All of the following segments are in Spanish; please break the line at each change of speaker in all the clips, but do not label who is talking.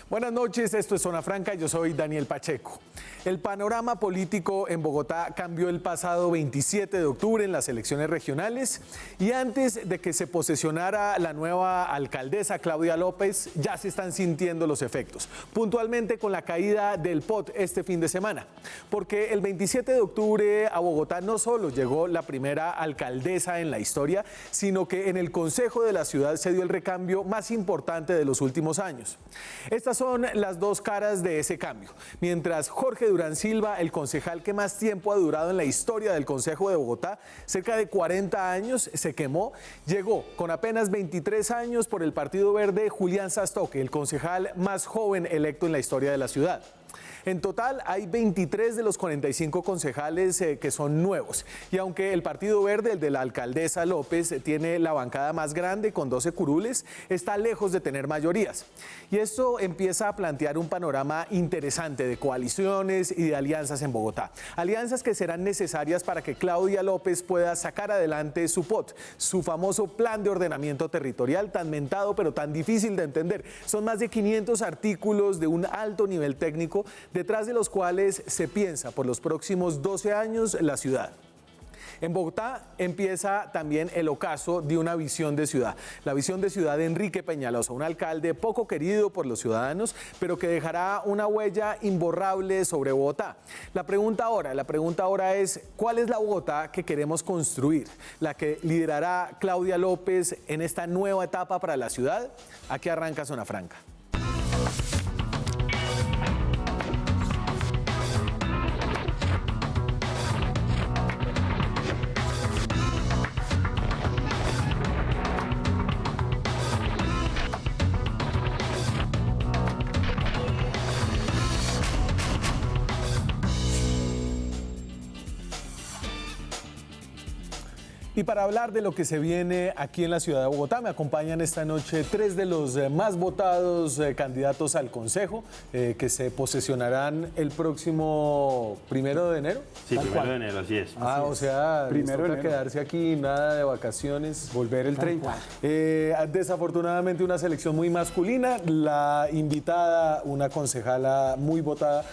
Buenas noches, esto es Zona Franca, yo soy Daniel Pacheco. El panorama político en Bogotá cambió el pasado 27 de octubre en las elecciones regionales y antes de que se posesionara la nueva alcaldesa Claudia López, ya se están sintiendo los efectos, puntualmente con la caída del POT este fin de semana, porque el 27 de octubre a Bogotá no solo llegó la primera alcaldesa en la historia, sino que en el Consejo de la ciudad se dio el recambio más importante de los últimos años. Estas son las dos caras de ese cambio. Mientras Jorge Durán Silva, el concejal que más tiempo ha durado en la historia del Consejo de Bogotá, cerca de 40 años, se quemó, llegó con apenas 23 años por el Partido Verde Julián Sastoque, el concejal más joven electo en la historia de la ciudad. En total hay 23 de los 45 concejales que son nuevos y aunque el Partido Verde, el de la alcaldesa López, tiene la bancada más grande con 12 curules, está lejos de tener mayorías. Y esto empieza a plantear un panorama interesante de coaliciones y de alianzas en Bogotá. Alianzas que serán necesarias para que Claudia López pueda sacar adelante su POT, su famoso plan de ordenamiento territorial tan mentado pero tan difícil de entender. Son más de 500 artículos de un alto nivel técnico detrás de los cuales se piensa por los próximos 12 años la ciudad. En Bogotá empieza también el ocaso de una visión de ciudad, la visión de ciudad de Enrique Peñalosa, un alcalde poco querido por los ciudadanos, pero que dejará una huella imborrable sobre Bogotá. La pregunta ahora es, ¿cuál es la Bogotá que queremos construir? ¿La que liderará Claudia López en esta nueva etapa para la ciudad? Aquí arranca Zona Franca. Y para hablar de lo que se viene aquí en la ciudad de Bogotá, me acompañan esta noche tres de los más votados candidatos al Consejo, que se posesionarán el próximo 1 de enero.
Sí, 1 de enero, así es.
O sea,
Primero
les toca
de enero.
quedarse aquí, nada de vacaciones.
Volver el 30.
Desafortunadamente una selección muy masculina. La invitada, una concejala muy votada,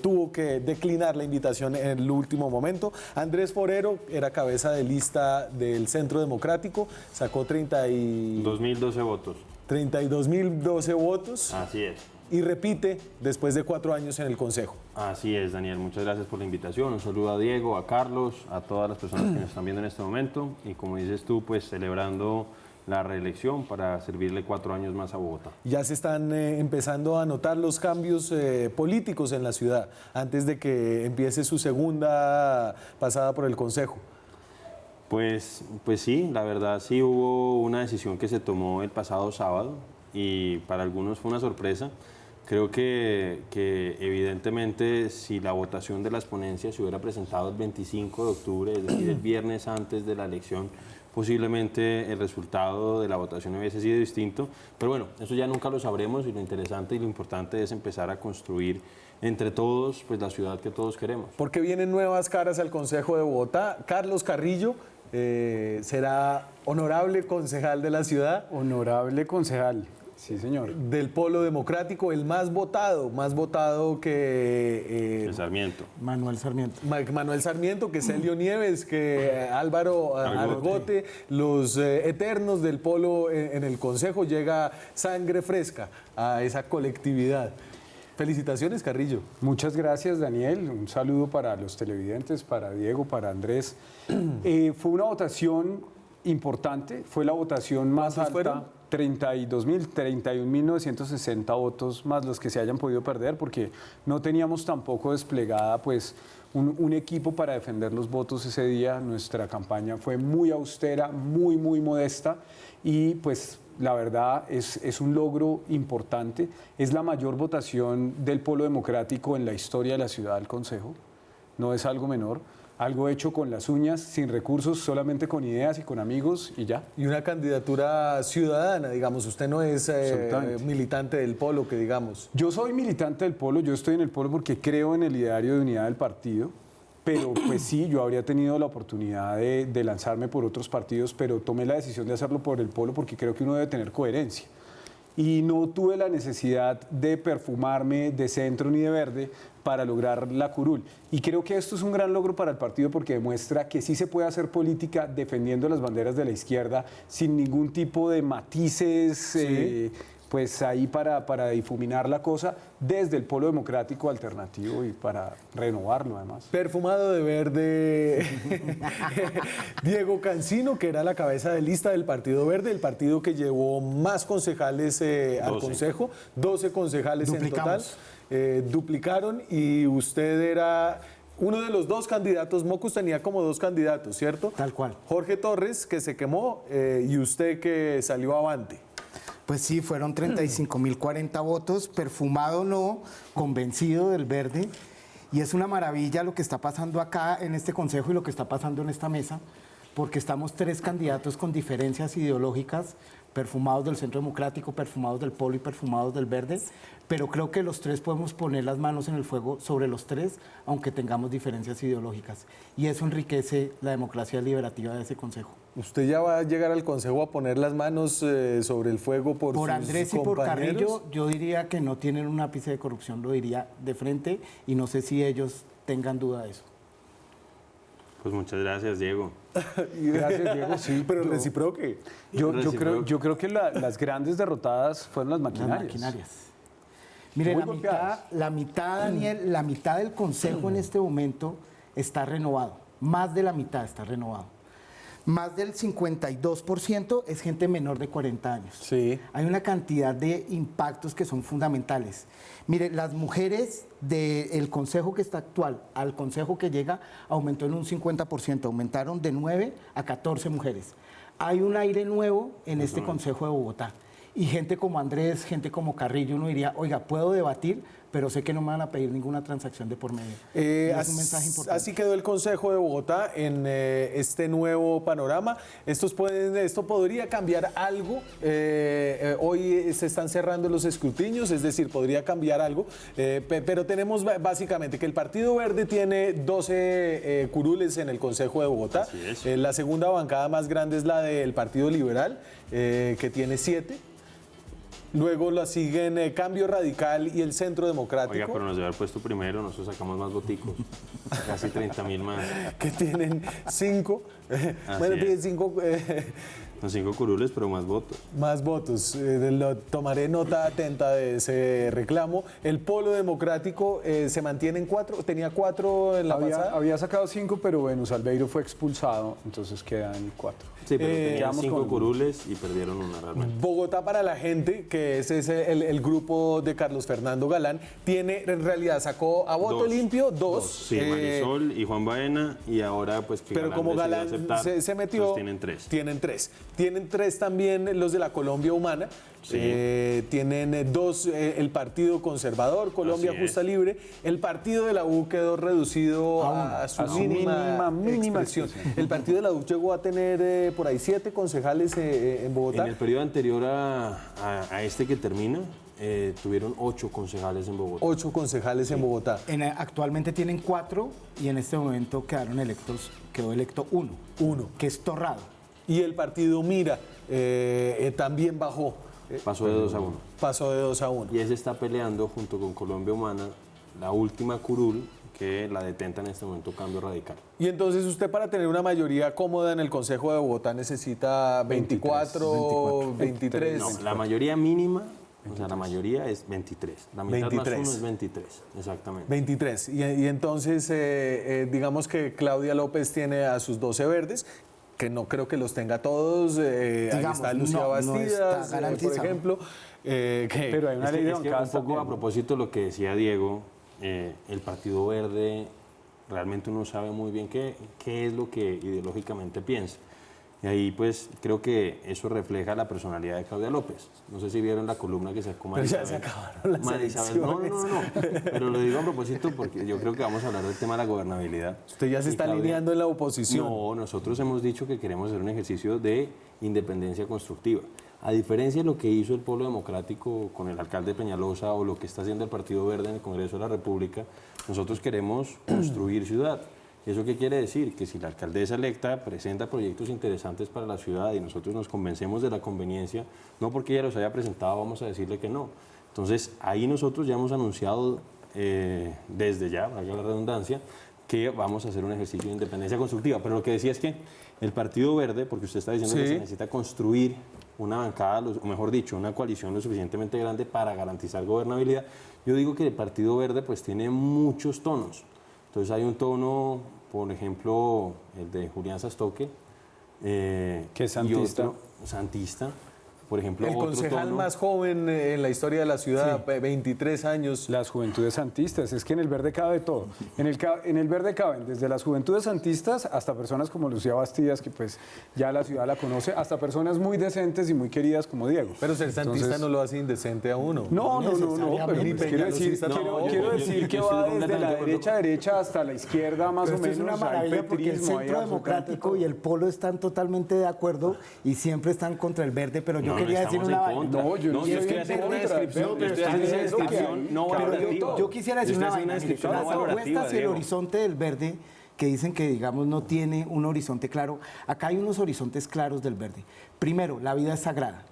tuvo que declinar la invitación en el último momento. Andrés Forero era cabeza de lista del Centro Democrático, sacó
2012 votos.
32.012 votos
Así es.
y repite después de 4 años en el Consejo.
Así es, Daniel. Muchas gracias por la invitación. Un saludo a Diego, a Carlos, a todas las personas que nos están viendo en este momento. Y como dices tú, pues celebrando la reelección para servirle 4 años más a Bogotá.
Ya se están empezando a notar los cambios políticos en la ciudad antes de que empiece su segunda pasada por el Consejo.
Pues sí, la verdad sí hubo una decisión que se tomó el pasado sábado y para algunos fue una sorpresa. Creo que evidentemente si la votación de las ponencias se hubiera presentado el 25 de octubre, es decir, el viernes antes de la elección, posiblemente el resultado de la votación hubiese sido distinto. Pero bueno, eso ya nunca lo sabremos y lo interesante y lo importante es empezar a construir entre todos pues, la ciudad que todos queremos.
Porque vienen nuevas caras al Consejo de Bogotá. Carlos Carrillo será honorable concejal de la ciudad.
Honorable concejal, sí señor.
Del Polo Democrático, el más votado que...
El Sarmiento.
Manuel Sarmiento.
Manuel Sarmiento, que Celio Nieves, que Álvaro Argote, los eternos del Polo en el Consejo, llega sangre fresca a esa colectividad. Felicitaciones, Carrillo.
Muchas gracias, Daniel. Un saludo para los televidentes, para Diego, para Andrés. Fue una votación importante, fue la votación más alta.
¿Cuántos fueron?
31.960 votos más los que se hayan podido perder porque no teníamos tampoco desplegada pues un equipo para defender los votos ese día. Nuestra campaña fue muy austera, muy modesta y pues la verdad es un logro importante. Es la mayor votación del Polo Democrático en la historia de la ciudad del Consejo. No es algo menor. Algo hecho con las uñas, sin recursos, solamente con ideas y con amigos y ya.
Y una candidatura ciudadana, digamos. Usted no es militante del Polo, que digamos.
Yo soy militante del Polo, yo estoy en el Polo porque creo en el ideario de unidad del partido. Pero pues sí, yo habría tenido la oportunidad de lanzarme por otros partidos, pero tomé la decisión de hacerlo por el Polo porque creo que uno debe tener coherencia. y no tuve la necesidad de perfumarme de centro ni de verde para lograr la curul. Y creo que esto es un gran logro para el partido porque demuestra que sí se puede hacer política defendiendo las banderas de la izquierda sin ningún tipo de matices, pues ahí para difuminar la cosa desde el polo democrático alternativo y para renovarlo además.
Perfumado de verde, Diego Cancino, que era la cabeza de lista del Partido Verde, el partido que llevó más concejales al Consejo, 12 concejales en total, duplicaron, y usted era uno de los dos candidatos. Mocus tenía como dos candidatos, ¿cierto?
Tal cual.
Jorge Torres, que se quemó, y usted, que salió avante.
Pues sí, fueron 35.040 votos, perfumado no, convencido del verde. Y es una maravilla lo que está pasando acá en este consejo y lo que está pasando en esta mesa, porque estamos tres candidatos con diferencias ideológicas, perfumados del Centro Democrático, perfumados del Polo y perfumados del Verde, pero creo que los tres podemos poner las manos en el fuego sobre los tres, aunque tengamos diferencias ideológicas. Y eso enriquece la democracia deliberativa de ese consejo.
¿Usted ya va a llegar al consejo a poner las manos sobre el fuego por sus
Andrés y por
compañeros?
Carrillo, yo diría que no tienen un ápice de corrupción, lo diría de frente, y no sé si ellos tengan duda de eso.
Pues muchas gracias, Diego.
Gracias, Diego. Sí,
Pero reciproque.
Yo creo que las grandes derrotadas fueron las
Las
maquinarias.
maquinarias. Mire,
Muy golpeadas.
la mitad, Daniel, la mitad del consejo en este momento está renovado. Más de la mitad está renovado. Más del 52% es gente menor de 40 años.
Sí.
Hay una cantidad de impactos que son fundamentales. Mire, las mujeres del consejo que está actual al consejo que llega aumentó en un 50%, aumentaron de 9 a 14 mujeres. Hay un aire nuevo en este consejo de Bogotá. Y gente como Andrés, gente como Carrillo, uno diría, oiga, puedo debatir, pero sé que no me van a pedir ninguna transacción de por medio. Y es un mensaje importante.
Así quedó el Consejo de Bogotá en este nuevo panorama. Esto podría cambiar algo. Hoy se están cerrando los escrutinios, es decir, podría cambiar algo. Pero tenemos básicamente que el Partido Verde tiene 12 curules en el Consejo de Bogotá.
Así es.
La segunda bancada más grande es la del Partido Liberal, que tiene 7. Luego la siguen Cambio Radical y el Centro Democrático.
Oiga, pero nos debe haber puesto primero, nosotros sacamos más voticos, casi 30.000 más.
Que tienen 5. Bueno,
es.
tienen 5
Son 5 curules, pero más votos.
más votos. Tomaré nota atenta de ese reclamo. El Polo Democrático se mantiene en 4. Tenía 4 en la pasada.
Había sacado 5, pero Venus Albeiro fue expulsado, entonces quedan 4.
Sí, pero tenían
quedamos
5
con-
curules y perdieron una realmente.
Bogotá para la gente, que ese es el grupo de Carlos Fernando Galán, tiene, en realidad sacó a voto
Dos.
limpio 2.
Sí, Marisol y Juan Baena, y ahora pues que
Pero como
decidió
Galán
aceptar,
se metió,
entonces tienen 3.
Tienen 3. Tienen 3 también los de la Colombia Humana.
Sí.
Tienen 2 el Partido Conservador, Colombia
Así es.
Justa Libre. El partido de la U quedó reducido a su mínima expresión.
expresión.
El partido de la U llegó a tener por ahí 7 concejales en Bogotá.
En el periodo anterior a este que termina, tuvieron 8 concejales en Bogotá.
8 concejales en Bogotá.
Actualmente tienen 4 y en este momento quedó electo 1. Que es Torrado.
Y el partido Mira también bajó.
Pasó de 2 a 1.
Pasó de 2 a 1.
Y ese está peleando junto con Colombia Humana la última curul que la detenta en este momento Cambio Radical.
Y entonces usted, para tener una mayoría cómoda en el Consejo de Bogotá, necesita 24, 23.
No, la mayoría mínima, o sea, la mayoría es 23. La mitad
23.
más 1 es 23, exactamente.
23. Y entonces, digamos que Claudia López tiene a sus 12 verdes, que no creo que los tenga todos. Ahí
Digamos,
está Lucía
no
Bastidas,
está
por
garantizado.
ejemplo.
Pero hay una ley de
Es que
bancadas
un poco a
también.
propósito de lo que decía Diego, el Partido Verde realmente uno sabe muy bien qué es lo que ideológicamente piensa. Y ahí pues creo que eso refleja la personalidad de Claudia López. No sé si vieron la columna que sacó María
Pero ya se
Isabel.
acabaron las
María Isabel. No. Pero lo digo a propósito porque yo creo que vamos a hablar del tema de la gobernabilidad.
Usted ya se
Y
está
Claudia-
alineando en la oposición.
No, nosotros hemos dicho que queremos hacer un ejercicio de independencia constructiva. A diferencia de lo que hizo el Polo Democrático con el alcalde Peñalosa o lo que está haciendo el Partido Verde en el Congreso de la República, nosotros queremos construir ciudad. ¿Eso qué quiere decir? Que si la alcaldesa electa presenta proyectos interesantes para la ciudad y nosotros nos convencemos de la conveniencia, no porque ella los haya presentado vamos a decirle que no. Entonces, ahí nosotros ya hemos anunciado desde ya, valga la redundancia, que vamos a hacer un ejercicio de independencia constructiva. Pero lo que decía es que el Partido Verde, porque usted está diciendo que se necesita construir una bancada, o mejor dicho, una coalición lo suficientemente grande para garantizar gobernabilidad, yo digo que el Partido Verde pues tiene muchos tonos. Entonces hay un tono, por ejemplo, el de Julián Sastoque,
que es santista.
Y otro, santista. Por ejemplo,
El
otro
concejal
tono.
más joven en la historia de la ciudad, 23 años.
Las juventudes santistas, es que en el Verde cabe todo. En el Verde caben desde las juventudes santistas hasta personas como Lucía Bastidas, que pues ya la ciudad la conoce, hasta personas muy decentes y muy queridas como Diego.
Pero ser santista
Entonces,
no lo hace indecente a uno.
No, pero
Ni
pues quiero decir,
peñalosista tampoco.
quiero decir que
yo estoy
va desde
completamente
la
de acuerdo.
derecha hasta la izquierda más
Pero
o
esto
menos.
es una
hay
maravilla porque el
petrismo, hay
Centro
absolutamente
Democrático
todo.
y el Polo están totalmente de acuerdo y siempre están contra el verde, pero yo
No,
quería
no
decir
estamos
una
en
vaina.
contra.
No, yo no
yo
estoy
estoy
en
haciendo una
contra,
descripción,
pero
yo estoy
está
haciendo una
diciendo que
descripción no
pero
valorativa.
yo quisiera decir
Yo
una
estoy haciendo
vaina. Mire,
descripción no
las
valorativa,
apuestas y el
Diego.
horizonte del verde que dicen que, digamos, no tiene un horizonte claro. Acá hay unos horizontes claros del verde. Primero, la vida es sagrada.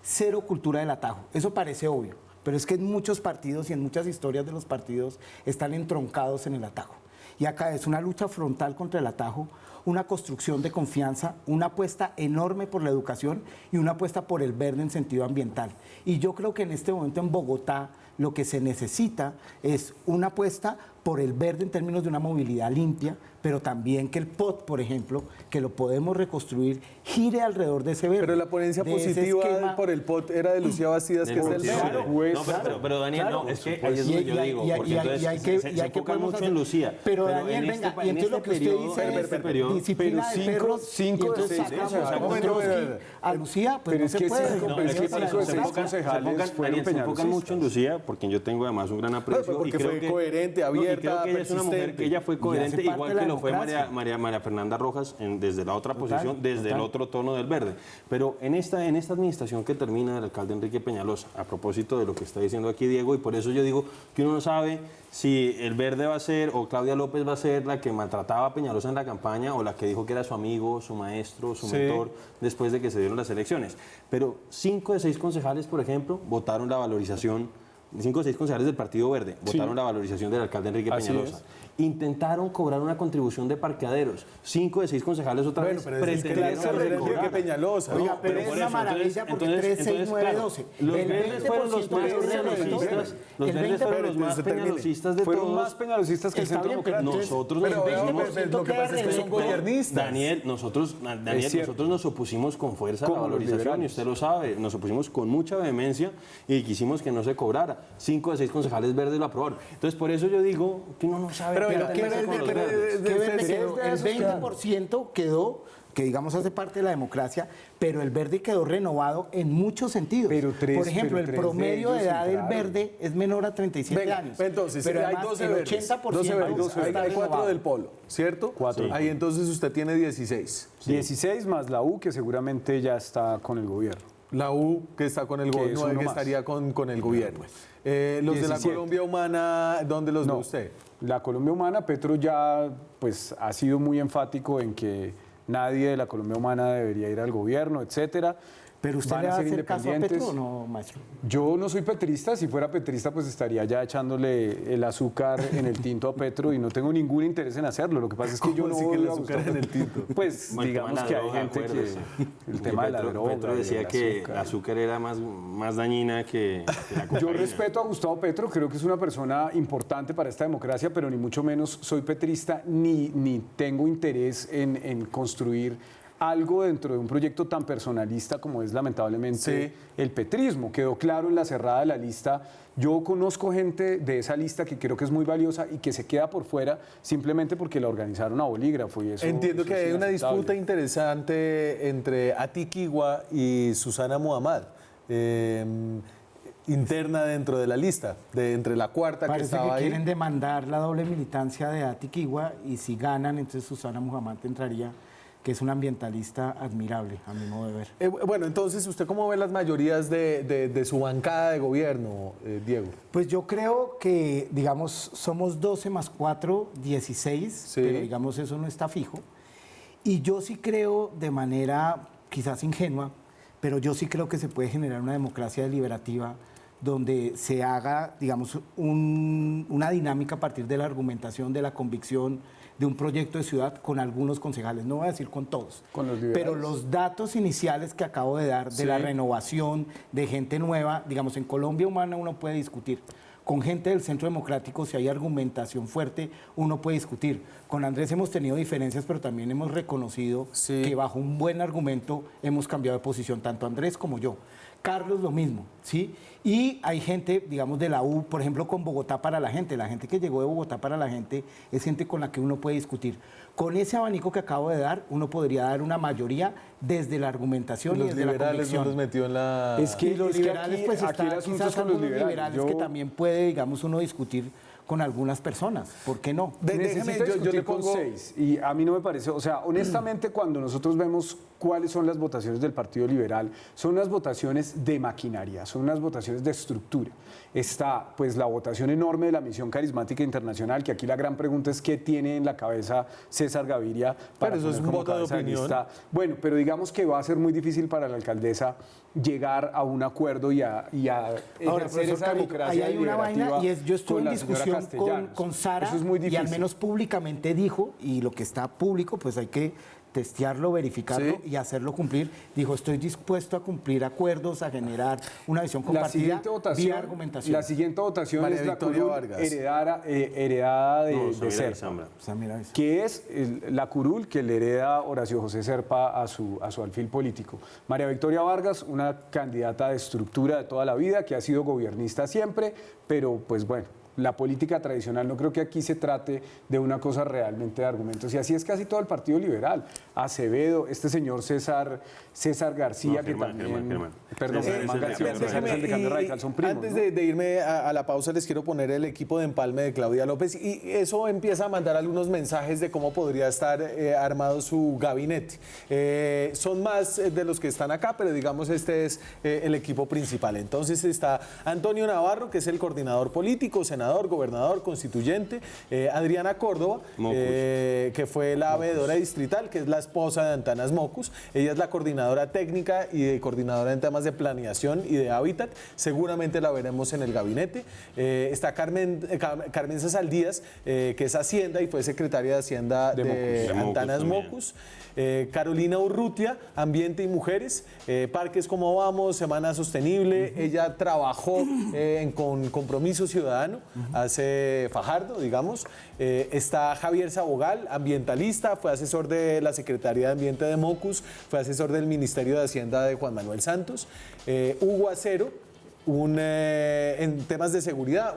Cero cultura del atajo. Eso parece obvio, pero es que en muchos partidos y en muchas historias de los partidos están entroncados en el atajo. Y acá es una lucha frontal contra el atajo, una construcción de confianza, una apuesta enorme por la educación y una apuesta por el verde en sentido ambiental. Y yo creo que en este momento en Bogotá lo que se necesita es una apuesta por el verde en términos de una movilidad limpia, pero también que el POT, por ejemplo, que lo podemos reconstruir, gire alrededor de ese verde.
Pero la ponencia
de ese
positiva
esquema.
por el POT era de Lucía Bastidas, que es del
Claro,
verde.
pero Daniel,
claro.
no, es que ahí es donde yo digo, porque entonces se enfoca mucho en Lucía.
Pero Daniel,
en
venga, y entonces lo que usted dice
en este periodo,
disciplina
pero
de perros,
cinco
y
de
entonces
seis
sacamos
concejales.
como
Bueno,
Trotsky a Lucía, pues
pero
no
es
se
que
puede.
cinco- pero es que cinco de seis concejales fueron
se enfocan mucho en
peñalosistas.
Lucía, porque yo tengo además un gran aprecio.
porque
y creo
fue
que,
coherente,
y
abierta,
creo que ella es una mujer
persistente.
que ella fue coherente,
parte
igual
de la
que lo fue
democracia.
María Fernanda Rojas desde la otra posición, desde
total.
el otro tono del verde. Pero en esta administración que termina del alcalde Enrique Peñalosa, a propósito de lo que está diciendo aquí Diego, y por eso yo digo que uno no sabe si el verde va a ser o Claudia López va a ser la que maltrataba a Peñalosa en la campaña o la que dijo que era su amigo, su maestro, su
Sí.
mentor después de que se dieron las elecciones. Pero 5 de 6 concejales, por ejemplo, votaron la valorización, 5 o 6 concejales del Partido Verde votaron la valorización del alcalde Enrique
Así
Peñalosa.
es.
Intentaron cobrar una contribución de parqueaderos. 5 de 6 concejales otra
Bueno,
vez
pero es que
pretendían
la
que
Enrique
recobraran.
Peñalosa.
Oiga, pero
pero
es
por
una
eso,
maravilla porque 3, 6, 9,
claro,
12.
los
El
verdes fueron los
20%
más
de ese
peñalosistas, los
el
verdes fueron los
20%
más
se termine.
peñalosistas de
Fueron
todos.
más peñalosistas que el
Está
Centro
bien, pero
Democrático.
entonces,
Nosotros
Pero,
nos
pero,
opusimos.
pero lo que pasa es que son gobiernistas.
Daniel, nosotros
cierto.
nos opusimos con fuerza a la
Como los
valorización, y
liberales.
usted lo sabe, nos opusimos con mucha vehemencia y quisimos que no se cobrara. 5 de 6 concejales verdes lo aprobaron. Entonces, por eso yo digo que uno no sabe
Pero,
qué
pero,
hacer
¿qué
con los
verde-
verdes.
pero-
¿Qué verde
de-
quedó?
de
El
esos
20% quedó, que digamos hace parte de la democracia, pero el verde quedó renovado en muchos sentidos.
Pero tres-
Por ejemplo,
pero
el
tres de
promedio de
ellos
edad del
entraron.
verde es menor a 37
Venga,
años.
entonces,
pero
hay
además
12
el
verdes.
80%
12 verdes.
está
Hay 4
renovado.
del polo, ¿cierto?
4.
Ahí entonces usted tiene 16.
16 más la U, que seguramente ya está con el gobierno.
La U, que está con el
Que
gobierno,
es uno
que
más.
estaría con el gobierno. Los de la
17.
Colombia Humana, ¿dónde los ve
No,
usted?
la Colombia Humana, Petro ya pues ha sido muy enfático en que nadie de la Colombia Humana debería ir al gobierno, etcétera.
¿Pero usted
Van
le va a
ser
hacer caso a
independientes.
Petro o no, maestro?
Yo no soy petrista, si fuera petrista pues estaría ya echándole el azúcar en el tinto a Petro y no tengo ningún interés en hacerlo. Lo que pasa es que yo
¿Cómo
no
así que
voy
el
a
azúcar
Gustavo
en el tinto?
Pues
Bueno, el tema
digamos
de la
que hay
droga,
gente
acuérdese.
que el tema de la droga.
Petro decía
el
que
azúcar.
el azúcar era más dañina que la cocaína.
Yo respeto a Gustavo Petro, creo que es una persona importante para esta democracia, pero ni mucho menos soy petrista ni tengo interés en construir algo dentro de un proyecto tan personalista como es lamentablemente
Sí.
el petrismo. Quedó claro en la cerrada de la lista. Yo conozco gente de esa lista que creo que es muy valiosa y que se queda por fuera simplemente porque la organizaron a bolígrafo. Y eso,
Entiendo
eso
que
es
hay una
inaceptable.
disputa interesante entre Atiquigua y Susana Muhammad, interna dentro de la lista, entre la cuarta que
Parece
estaba
que
ahí.
quieren demandar la doble militancia de Atiquigua y si ganan, entonces Susana Muhammad entraría que es un ambientalista admirable, a mi modo de ver.
Bueno, entonces, ¿usted cómo ve las mayorías de su bancada de gobierno, Diego?
Pues yo creo que, digamos, somos 12 más 4, 16,
Sí.
pero digamos eso no está fijo. Y yo sí creo, de manera quizás ingenua, pero yo sí creo que se puede generar una democracia deliberativa donde se haga, digamos, una dinámica a partir de la argumentación, de la convicción, de un proyecto de ciudad con algunos concejales, no voy a decir con todos,
Con los liberales.
pero los datos iniciales que acabo de dar de
Sí.
la renovación, de gente nueva, digamos, en Colombia Humana uno puede discutir. Con gente del Centro Democrático, si hay argumentación fuerte, uno puede discutir. Con Andrés hemos tenido diferencias, pero también hemos reconocido
Sí.
que bajo un buen argumento hemos cambiado de posición, tanto Andrés como yo. Carlos lo mismo, ¿sí? Y hay gente, digamos, de la U, por ejemplo, con Bogotá para la gente. La gente que llegó de Bogotá para la gente es gente con la que uno puede discutir. Con ese abanico que acabo de dar, uno podría dar una mayoría desde la argumentación y
Los
desde la
liberales
convicción.
no los metió en la...
Es que-
Y los liberales,
aquí-
pues
aquí el
está
asunto
quizás
es con los
algunos
liberales.
liberales que también puede, digamos, uno discutir con algunas personas. ¿Por qué no?
Necesita
yo
discutir
le
con
pongo...
6 y a mí no me parece, o sea, honestamente cuando nosotros vemos cuáles son las votaciones del Partido Liberal, son unas votaciones de maquinaria, son unas votaciones de estructura. Está pues la votación enorme de la Misión Carismática Internacional, que aquí la gran pregunta es qué tiene en la cabeza César Gaviria para
Pero eso es
poner
un
como
voto de
cabeza
opinión.
lista. Bueno, pero digamos que va a ser muy difícil para la alcaldesa llegar a un acuerdo y a
Ahora,
ejercer
profesor
esa
Carrillo,
democracia
ahí hay una vaina
deliberativa
y es, yo estuve
con
en
la señora
discusión
Castellanos.
con Sara
Eso es muy
y
difícil.
al menos públicamente dijo, y lo que está público, pues hay que testearlo, verificarlo
Sí.
y hacerlo cumplir. Dijo, estoy dispuesto a cumplir acuerdos, a generar una visión
La
compartida
siguiente votación,
vía argumentación.
la siguiente votación
María
es la
Victoria
curul
Vargas.
heredada de,
No,
de
Samira
Serpa,
Zambra.
O sea, mira eso.
que es la curul que le hereda Horacio José Serpa a su alfil político. María Victoria Vargas, una candidata de estructura de toda la vida, que ha sido gobernista siempre, pero pues bueno, la política tradicional, no creo que aquí se trate de una cosa realmente de argumentos. Y así es casi todo el Partido Liberal. Acevedo, este señor César García,
No,
que
Germán,
también...
Germán.
Perdón,
César
Germán
es el de
García,
Cambio
César es el de Cambio Radical, son primos,
Antes
¿no?
de irme a la pausa, les quiero poner el equipo de empalme de Claudia López y eso empieza a mandar algunos mensajes de cómo podría estar armado su gabinete. Son más de los que están acá, pero digamos este es el equipo principal. Entonces está Antonio Navarro, que es el coordinador político, senador, gobernador, constituyente, Adriana Córdoba, que fue la veedora distrital, que es la esposa de Antanas Mocus. Ella es la coordinadora técnica y coordinadora en temas de planeación y de hábitat. Seguramente la veremos en el gabinete. Está Carmen César Díaz, que es Hacienda y fue secretaria de Hacienda de
De Mocus
Antanas
también.
Mocus. Carolina Urrutia, Ambiente y Mujeres, Parques Como Vamos, Semana Sostenible. Ella trabajó con Compromiso Ciudadano, hace Fajardo, digamos. Está Javier Sabogal, ambientalista, fue asesor de la Secretaría de Ambiente de Mocus, fue asesor del Ministerio de Hacienda de Juan Manuel Santos. Hugo Acero, en temas de seguridad,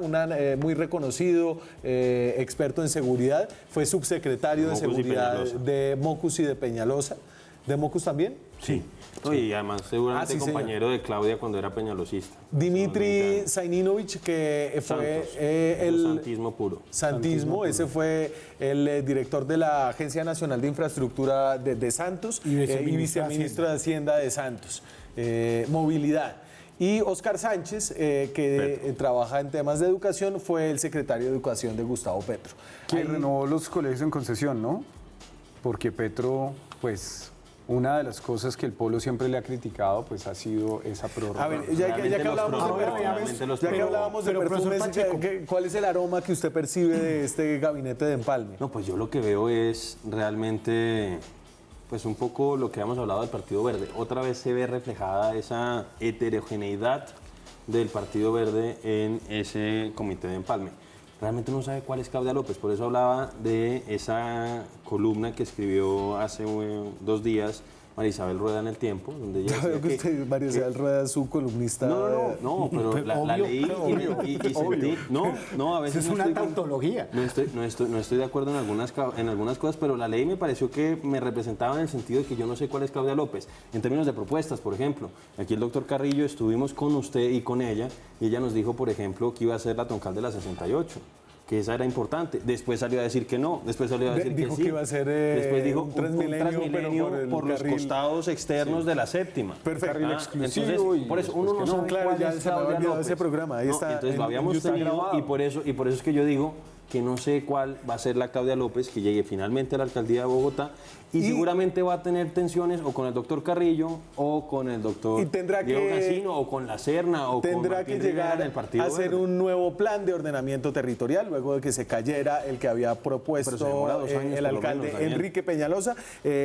muy reconocido experto en seguridad, fue subsecretario de
Mocus y
Seguridad
Peñalosa.
de Mocus y de Peñalosa. ¿De Mocus también?
Sí. No, y además seguramente
Ah, sí, señor.
compañero de Claudia cuando era peñalosista.
Dimitri Zaininovich, que fue
Santos,
el
santismo puro.
Santismo, ese fue el director de la Agencia Nacional de Infraestructura de Santos
Y viceministro de
viceministro de Hacienda de Santos. Movilidad. Y Óscar Sánchez, que trabaja en temas de educación, fue el secretario de Educación de Gustavo Petro.
Que
Ahí-
renovó los colegios en concesión, ¿no? Porque Petro, pues, una de las cosas que el Polo siempre le ha criticado, pues, ha sido esa prórroga.
A ver, ya que
Realmente los
hablábamos de
probó,
perfumes,
realmente los
ya que
probó.
hablábamos de
Pero, profesor
perfumes,
Pacheco.
¿cuál es el aroma que usted percibe de este gabinete de empalme?
No, pues yo lo que veo es realmente, pues un poco lo que hemos hablado del Partido Verde. Otra vez se ve reflejada esa heterogeneidad del Partido Verde en ese comité de empalme. Realmente no sabe cuál es Claudia López, por eso hablaba de esa columna que escribió hace 2 días María Isabel Rueda en El Tiempo, donde ella
Ya veo
decía
que usted, María Isabel Rueda, es su columnista.
no, pero la
Obvio,
leí y sentí, no, a veces
Es
no
una
estoy con-
tautología.
no estoy de acuerdo en algunas cosas, pero la ley me pareció que me representaba en el sentido de que yo no sé cuál es Claudia López. En términos de propuestas, por ejemplo, aquí el doctor Carrillo estuvimos con usted y con ella, y ella nos dijo, por ejemplo, que iba a ser la Toncal de la 68. que esa era importante. Después salió a decir que no, después salió a decir
Dijo
que sí.
que iba a ser,
después dijo
un Transmilenio, pero
por los
carril.
costados externos de la séptima.
Perfecto.
Carril exclusivo
Entonces,
y
por eso
después
uno no
que no.
sabe
Claro,
cuál
ya
es
se me había
Claudia
olvidado
López.
ese programa. Ahí
No,
está.
entonces lo habíamos
está
tenido
grabado.
y por eso es que yo digo que no sé cuál va a ser la Claudia López que llegue finalmente a la alcaldía de Bogotá y seguramente va a tener tensiones o con el doctor Carrillo o con el doctor
Y tendrá
Diego
que-
Gassino o con la Serna o con
Tendrá
Martín
que
Rivera
llegar
en el Partido
a hacer
Verde.
un nuevo plan de ordenamiento territorial luego de que se cayera el que había
Pero se
propuesto
demora 2 años,
el
por lo
alcalde
menos, Daniel.
Enrique Peñalosa.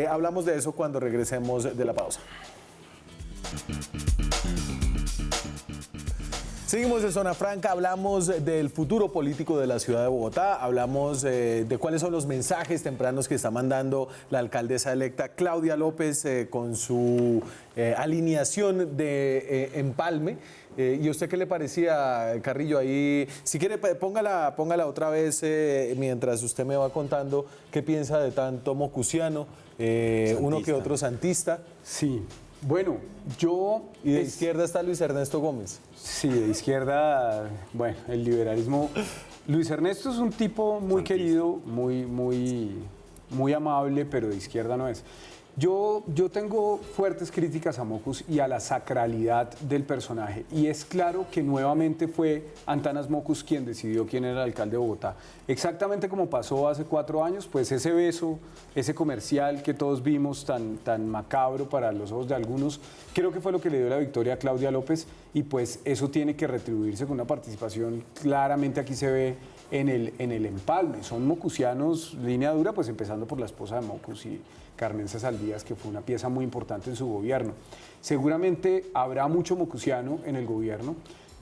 Hablamos de eso cuando regresemos de la pausa. Seguimos en Zona Franca, hablamos del futuro político de la ciudad de Bogotá, hablamos de cuáles son los mensajes tempranos que está mandando la alcaldesa electa Claudia López con su alineación de empalme. ¿Y a usted qué le parecía, Carrillo? Ahí, si quiere, póngala otra vez mientras usted me va contando qué piensa de tanto mocusiano, uno que otro santista.
Sí, bueno, yo...
Y de izquierda está Luis Ernesto Gómez.
Sí, de izquierda, bueno, el liberalismo. Luis Ernesto es un tipo muy querido, muy amable, pero de izquierda no es. Yo tengo fuertes críticas a Mocus y a la sacralidad del personaje. Y es claro que nuevamente fue Antanas Mocus quien decidió quién era el alcalde de Bogotá. Exactamente como pasó hace 4 años, pues ese beso, ese comercial que todos vimos tan macabro para los ojos de algunos, creo que fue lo que le dio la victoria a Claudia López y pues eso tiene que retribuirse con una participación. Claramente aquí se ve en el empalme. Son mocusianos, línea dura, pues empezando por la esposa de Mocus y Carmenza Saldías, que fue una pieza muy importante en su gobierno. Seguramente habrá mucho mocusiano en el gobierno.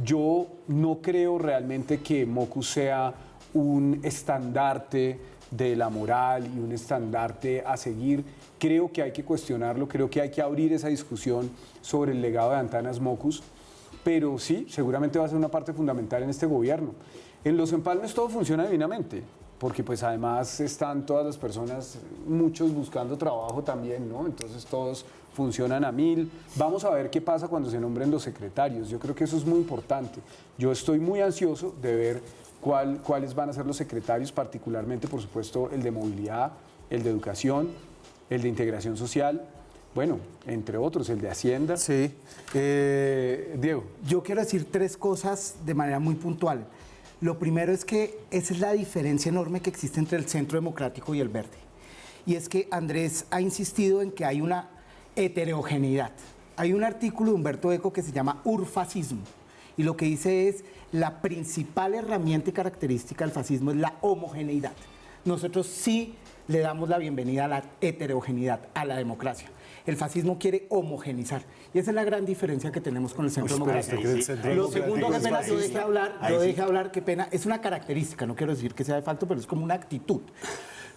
Yo no creo realmente que Mocus sea un estandarte de la moral y un estandarte a seguir. Creo que hay que cuestionarlo, creo que hay que abrir esa discusión sobre el legado de Antanas Mocus, pero sí, seguramente va a ser una parte fundamental en este gobierno. En los empalmes todo funciona divinamente, porque pues además están todas las personas, muchos buscando trabajo también, ¿no? Entonces todos funcionan a 1000. Vamos a ver qué pasa cuando se nombren los secretarios. Yo creo que eso es muy importante. Yo estoy muy ansioso de ver cuáles van a ser los secretarios, particularmente, por supuesto, el de movilidad, el de educación, el de integración social, bueno, entre otros, el de Hacienda.
Sí. Diego.
Yo quiero decir 3 cosas de manera muy puntual. Lo primero es que esa es la diferencia enorme que existe entre el Centro Democrático y el Verde. Y es que Andrés ha insistido en que hay una heterogeneidad. Hay un artículo de Humberto Eco que se llama Urfascismo. Y lo que dice es, la principal herramienta y característica del fascismo es la homogeneidad. Nosotros sí le damos la bienvenida a la heterogeneidad, a la democracia. El fascismo quiere homogenizar. Y esa es la gran diferencia que tenemos con el Centro Democrático. Lo segundo, qué pena, yo dejé hablar, qué pena, es una característica, no quiero decir que sea de falto, pero es como una actitud.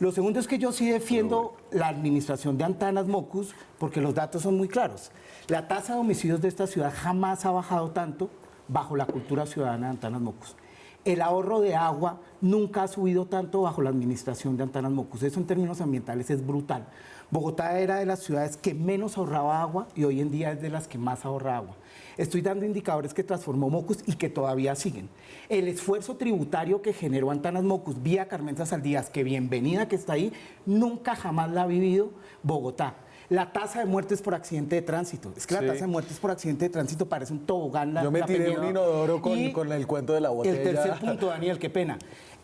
Lo segundo es que yo sí defiendo la administración de Antanas Mocus porque los datos son muy claros. La tasa de homicidios de esta ciudad jamás ha bajado tanto bajo la cultura ciudadana de Antanas Mocus. El ahorro de agua nunca ha subido tanto bajo la administración de Antanas Mocus. Eso en términos ambientales es brutal. Bogotá era de las ciudades que menos ahorraba agua y hoy en día es de las que más ahorra agua. Estoy dando indicadores que transformó Mocus y que todavía siguen. El esfuerzo tributario que generó Antanas Mocus vía Carmenza Saldías, que bienvenida que está ahí, nunca jamás la ha vivido Bogotá. La tasa de muertes por accidente de tránsito. Es que la tasa de muertes por accidente de tránsito parece un tobogán.
Yo me tiré un inodoro con el cuento de la botella.
El tercer punto, Daniel, qué pena.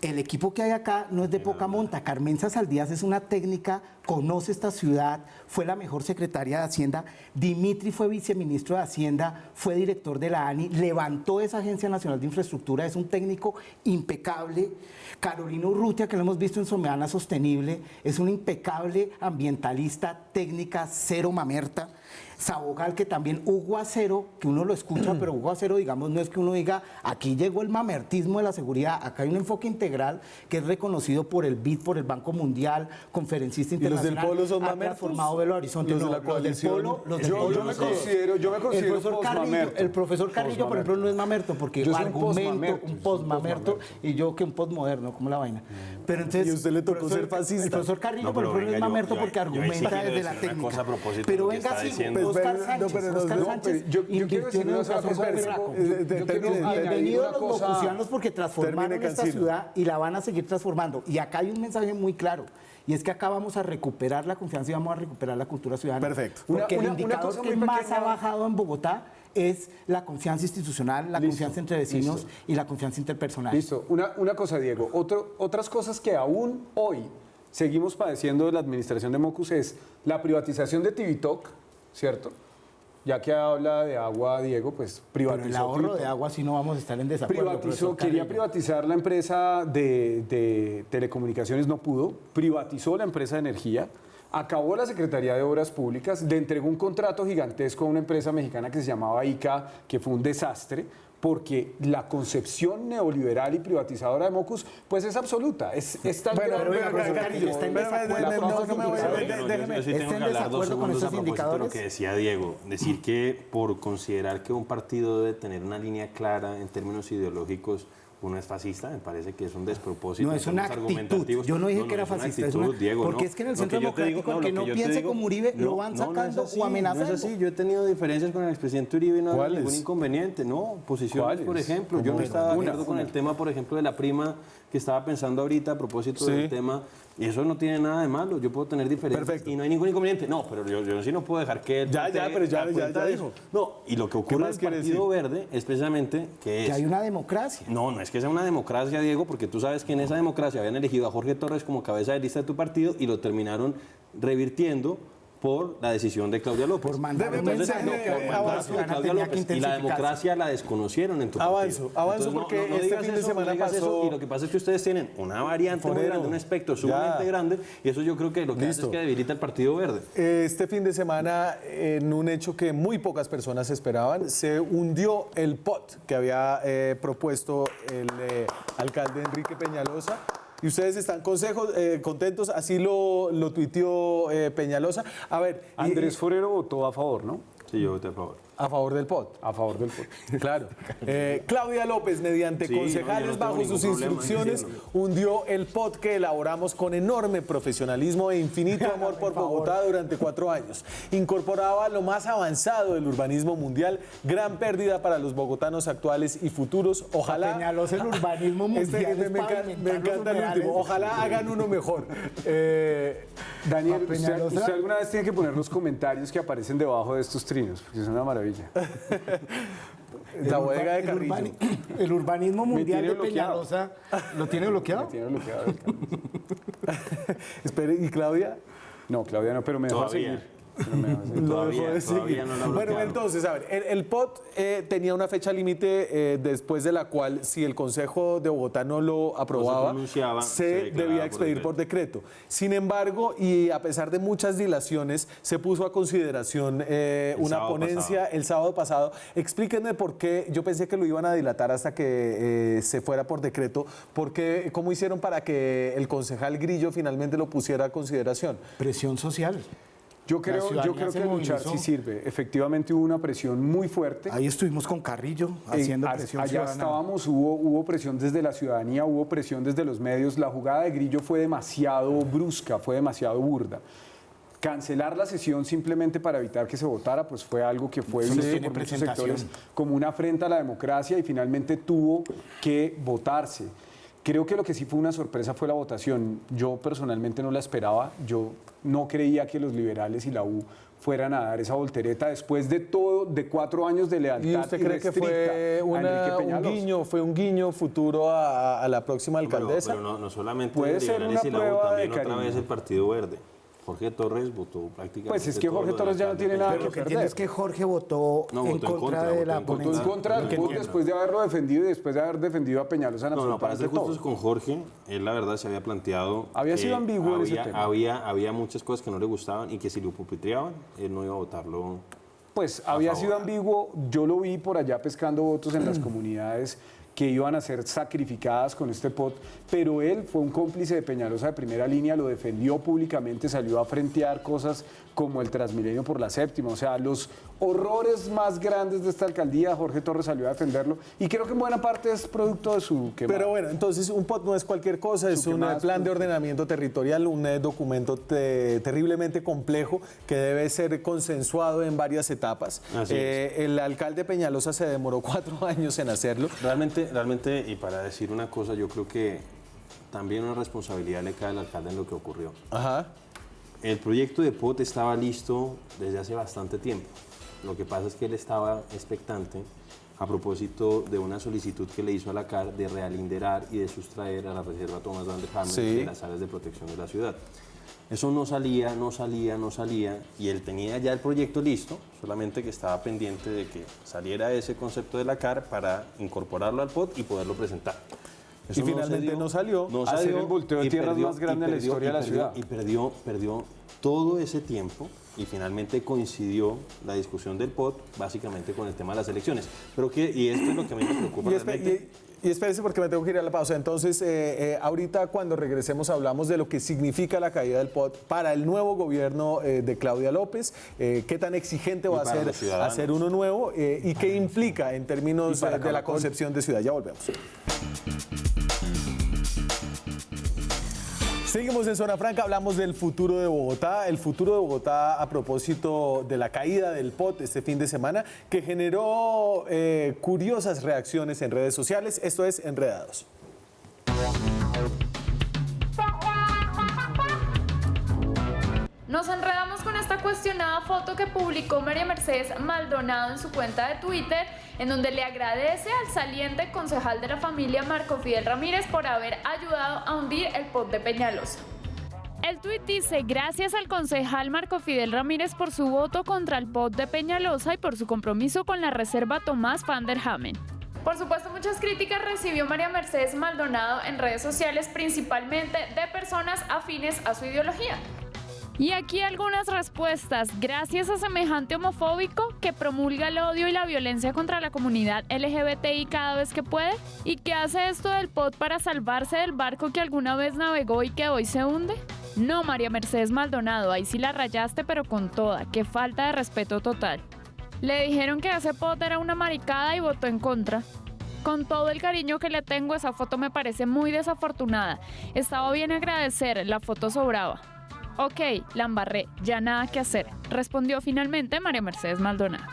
El equipo que hay acá no es de poca monta. Carmenza Saldías es una técnica, conoce esta ciudad, fue la mejor secretaria de Hacienda. Dimitri fue viceministro de Hacienda, fue director de la ANI, levantó esa Agencia Nacional de Infraestructura, es un técnico impecable. Carolina Urrutia, que lo hemos visto en Someana Sostenible, es una impecable ambientalista, técnica, cero mamerta. Sabogal, que también Hugo Acero, que uno lo escucha, pero Hugo Acero, digamos, no es que uno diga, aquí llegó el mamertismo de la seguridad, acá hay un enfoque integral que es reconocido por el BID, por el Banco Mundial, conferencista internacional.
¿Y los del Polo son
ha
mamertos?
transformado Belo Horizonte.
Los de
No,
la coalición.
los del Polo
Yo me considero
postmamerto. El profesor Carrillo, por ejemplo, no es mamerto, porque
Yo soy
argumento un postmamerto y yo que un postmoderno, como la vaina. Pero entonces,
Y a usted le tocó ser fascista.
El profesor Carrillo, por ejemplo, no es mamerto porque argumenta desde la técnica.
Cosa a propósito
Pero
de lo que
venga,
está
sí,
diciendo
Oscar Sánchez. Oscar Sánchez
yo quiero
invirtió
decir
en
una
educación
cosa,
berraco.
termine,
Bienvenidos los
cosa-
bocucianos porque transformaron
termine,
esta
Cancino.
ciudad y la van a seguir transformando. Y acá hay un mensaje muy claro. Y es que acá vamos a recuperar la confianza y vamos a recuperar la cultura ciudadana.
Perfecto.
Porque
Una
el indicador
cosa
que
muy
más
pequeña.
ha bajado en Bogotá es la confianza institucional, la
Listo,
confianza entre vecinos
listo.
y la confianza interpersonal.
Listo, una cosa, Diego. Otras cosas que aún hoy seguimos padeciendo de la administración de Mocus es la privatización de Tivitoc, ¿cierto? Ya que habla de agua, Diego, pues
Pero
privatizó
el ahorro
Tivitoc.
de agua sí no vamos a estar en desacuerdo. profesor
Quería
Carrillo.
privatizar la empresa de telecomunicaciones, no pudo, privatizó la empresa de energía, acabó la Secretaría de Obras Públicas, le entregó un contrato gigantesco a una empresa mexicana que se llamaba ICA, que fue un desastre, porque la concepción neoliberal y privatizadora de Mocus, pues es absoluta, es tan
Bueno,
grande
pero,
la
profesor
concepción.
Carrillo,
está en
pero,
desacuerdo
no,
con
no,
esos
no me voy a-
indicadores.
déjeme.
Yo sí
¿Está
tengo
en
que hablar 2
desacuerdo con
segundos
esos
a propósito de lo
indicadores?
que decía Diego. Decir que por considerar que un partido debe tener una línea clara en términos ideológicos, uno es fascista, me parece que es un despropósito.
No,
en
es una
términos
actitud.
argumentativos.
Yo no dije que era
es una
fascista,
actitud, Diego,
porque
no.
es que en el
Lo
Centro
yo te digo-
Democrático, el que
lo
no
yo te
piense
digo-
como Uribe, lo van
no es
sacando
así,
o amenazando.
No es así, yo he tenido diferencias con el expresidente Uribe y no hay
¿Cuáles?
ningún inconveniente, no, posiciones,
¿Cuáles?
por ejemplo. Yo no estaba de
Una,
acuerdo con
una.
el tema, por ejemplo, de la prima que estaba pensando ahorita a propósito
Sí.
del tema. Y eso no tiene nada de malo, yo puedo tener diferencias
Perfecto.
y no hay ningún inconveniente. No, pero yo sí no puedo dejar que él
Ya,
plantee
pero ya
a cuenta de
dijo.
eso. No, y lo que ocurre en
más
el
quiere
Partido Verde es precisamente que
Que
es...
hay una democracia.
No, no es que sea una democracia, Diego, porque tú sabes que en esa democracia habían elegido a Jorge Torres como cabeza de lista de tu partido y lo terminaron revirtiendo por la decisión de Claudia López.
Por mandar
Debe
un mensaje
pensarle,
que la
avanzo,
comunidad
de
ciudadana
Claudia
tenía que
López y la
intensificarse.
democracia la desconocieron en tu partido.
Avanzo
Entonces,
porque este
digas
fin de
eso,
semana
digas eso,
pasó-
y lo que pasa es que ustedes tienen una variante muy
Forero,
grande, un espectro sumamente
ya.
grande y eso yo creo que lo que hace
Listo.
es que debilita el Partido Verde.
Este fin de semana, en un hecho que muy pocas personas esperaban, se hundió el POT que había propuesto el alcalde Enrique Peñalosa. Y ustedes están contentos, así lo tuiteó Peñalosa. A ver,
Andrés Forero votó a favor, ¿no?
Sí, yo voté a favor.
a favor del POT.
A favor del POT.
Claro. Claudia López, mediante
Sí, no, yo
concejales
no tengo
bajo
ningún
sus
problema en
instrucciones,
decirlo.
hundió el POT que elaboramos con enorme profesionalismo e infinito amor por Bogotá durante 4 años. Incorporaba lo más avanzado del urbanismo mundial, gran pérdida para los bogotanos actuales y futuros. Ojalá...
Señalóse el urbanismo mundial. es
me
pavimentar los
encanta el
humedales.
último. Ojalá hagan uno mejor.
Daniel,
A Peñalosa.
usted alguna vez tiene que poner los comentarios que aparecen debajo de estos trinos, porque es una maravilla.
La bodega de Carrillo.
El urbanismo mundial
tiene
de
bloqueado.
Peñalosa. ¿Lo tiene bloqueado?
Tiene bloqueado el cambio.
Espere, ¿y Claudia?
No, Claudia no, pero me dejó
Todavía.
seguir. Pero me dejó seguir.
Lo dejó de
Todavía
seguir.
no lo ha
Bueno,
bloqueado.
entonces, a ver, el POT tenía una fecha límite después de la cual, si el Consejo de Bogotá no lo aprobaba,
pronunciaba, se
se
declaraba
debía
por
expedir por decreto. Sin embargo, y a pesar de muchas dilaciones, se puso a consideración una
sábado
ponencia
pasado.
el sábado pasado. Explíquenme por qué, yo pensé que lo iban a dilatar hasta que se fuera por decreto, porque, ¿cómo hicieron para que el concejal Grillo finalmente lo pusiera a consideración?
Presión social.
Yo creo
ciudadanía
que
se
luchar
movilizó.
sí sirve. Efectivamente hubo una presión muy fuerte.
Ahí estuvimos con Carrillo haciendo presión
Allá
ciudadana.
estábamos, hubo presión desde la ciudadanía, hubo presión desde los medios. La jugada de Grillo fue demasiado brusca, fue demasiado burda. Cancelar la sesión simplemente para evitar que se votara, pues fue algo que fue
Eso no
visto
tiene
por muchos
presentación.
sectores como una afrenta a la democracia y finalmente tuvo que votarse. Creo que lo que sí fue una sorpresa fue la votación. Yo personalmente no la esperaba. Yo no creía que los liberales y la U fueran a dar esa voltereta después de todo, de 4 años de lealtad.
¿Y usted cree que
irrestricta
fue
a Enrique Peñalosa.
un guiño futuro a la próxima alcaldesa?
Pero no solamente
Puede
los
ser
liberales
una
y la U,
prueba de
también otra
cariño.
vez el Partido Verde. Jorge Torres votó prácticamente.
Pues es que
todo
Jorge
lo
Torres
del
ya no
alcalde
tiene nada
Pero
que
lo que
perder.
entiendo es que Jorge votó
No,
en
votó en
contra
contra,
de
votó
la
en
Votó en
ponencia.
contra del
Que
POT
entiendo.
después de haberlo defendido y después de haber defendido a Peñalosa en
No, para ser
absolutamente
justos
todo.
con Jorge, él la verdad se había planteado.
Había
que
sido ambiguo en ese tema.
Había muchas cosas que no le gustaban y que si lo pupitreaban, él no iba a votarlo.
Pues había
favor.
sido ambiguo, yo lo vi por allá pescando votos en las comunidades, que iban a ser sacrificadas con este POT, pero él fue un cómplice de Peñalosa de primera línea, lo defendió públicamente, salió a frentear cosas como el Transmilenio por la séptima, o sea, los horrores más grandes de esta alcaldía, Jorge Torres salió a defenderlo y creo que en buena parte es producto de su quemada.
Pero bueno, entonces un POT no es cualquier cosa, es un plan de ordenamiento territorial, un documento terriblemente complejo que debe ser consensuado en varias etapas. El alcalde Peñalosa se demoró 4 años en hacerlo.
Realmente, y para decir una cosa, yo creo que también una responsabilidad le cae al alcalde en lo que ocurrió.
Ajá.
El proyecto de POT estaba listo desde hace bastante tiempo. Lo que pasa es que él estaba expectante a propósito de una solicitud que le hizo a la CAR de realinderar y de sustraer a la reserva Thomas Van der Hamen de las áreas de protección de la ciudad. Eso no salía, y él tenía ya el proyecto listo, solamente que estaba pendiente de que saliera ese concepto de la CAR para incorporarlo al POT y poderlo presentar.
Eso y finalmente no salió.
Hacer el volteo de tierras más grande de la historia de la ciudad.
Y perdió todo ese tiempo y finalmente coincidió la discusión del POT básicamente con el tema de las elecciones. Y esto es lo que a mí me preocupa realmente.
Y espérese porque me tengo que ir a la pausa. Entonces, ahorita cuando regresemos hablamos de lo que significa la caída del POT para el nuevo gobierno de Claudia López, qué tan exigente va a ser hacer uno nuevo y qué implica en términos de la concepción de ciudad. Ya volvemos. Seguimos en Zona Franca, hablamos del futuro de Bogotá. El futuro de Bogotá a propósito de la caída del POT este fin de semana que generó curiosas reacciones en redes sociales. Esto es Enredados.
Nos enredamos con esta cuestionada foto que publicó María Mercedes Maldonado en su cuenta de Twitter, en donde le agradece al saliente concejal de la familia Marco Fidel Ramírez por haber ayudado a hundir el POT de Peñalosa. El tuit dice: gracias al concejal Marco Fidel Ramírez por su voto contra el POT de Peñalosa y por su compromiso con la reserva Thomas Van der Hamen. Por supuesto, muchas críticas recibió María Mercedes Maldonado en redes sociales, principalmente de personas afines a su ideología. Y aquí algunas respuestas. Gracias a semejante homofóbico que promulga el odio y la violencia contra la comunidad LGBTI cada vez que puede y que hace esto del POT para salvarse del barco que alguna vez navegó y que hoy se hunde. No, María Mercedes Maldonado, ahí sí la rayaste pero con toda, qué falta de respeto total. Le dijeron que ese POT era una maricada y votó en contra. Con todo el cariño que le tengo, esa foto me parece muy desafortunada. Estaba bien agradecer, la foto sobraba. Ok, la embarré, ya nada que hacer, respondió finalmente María Mercedes Maldonado.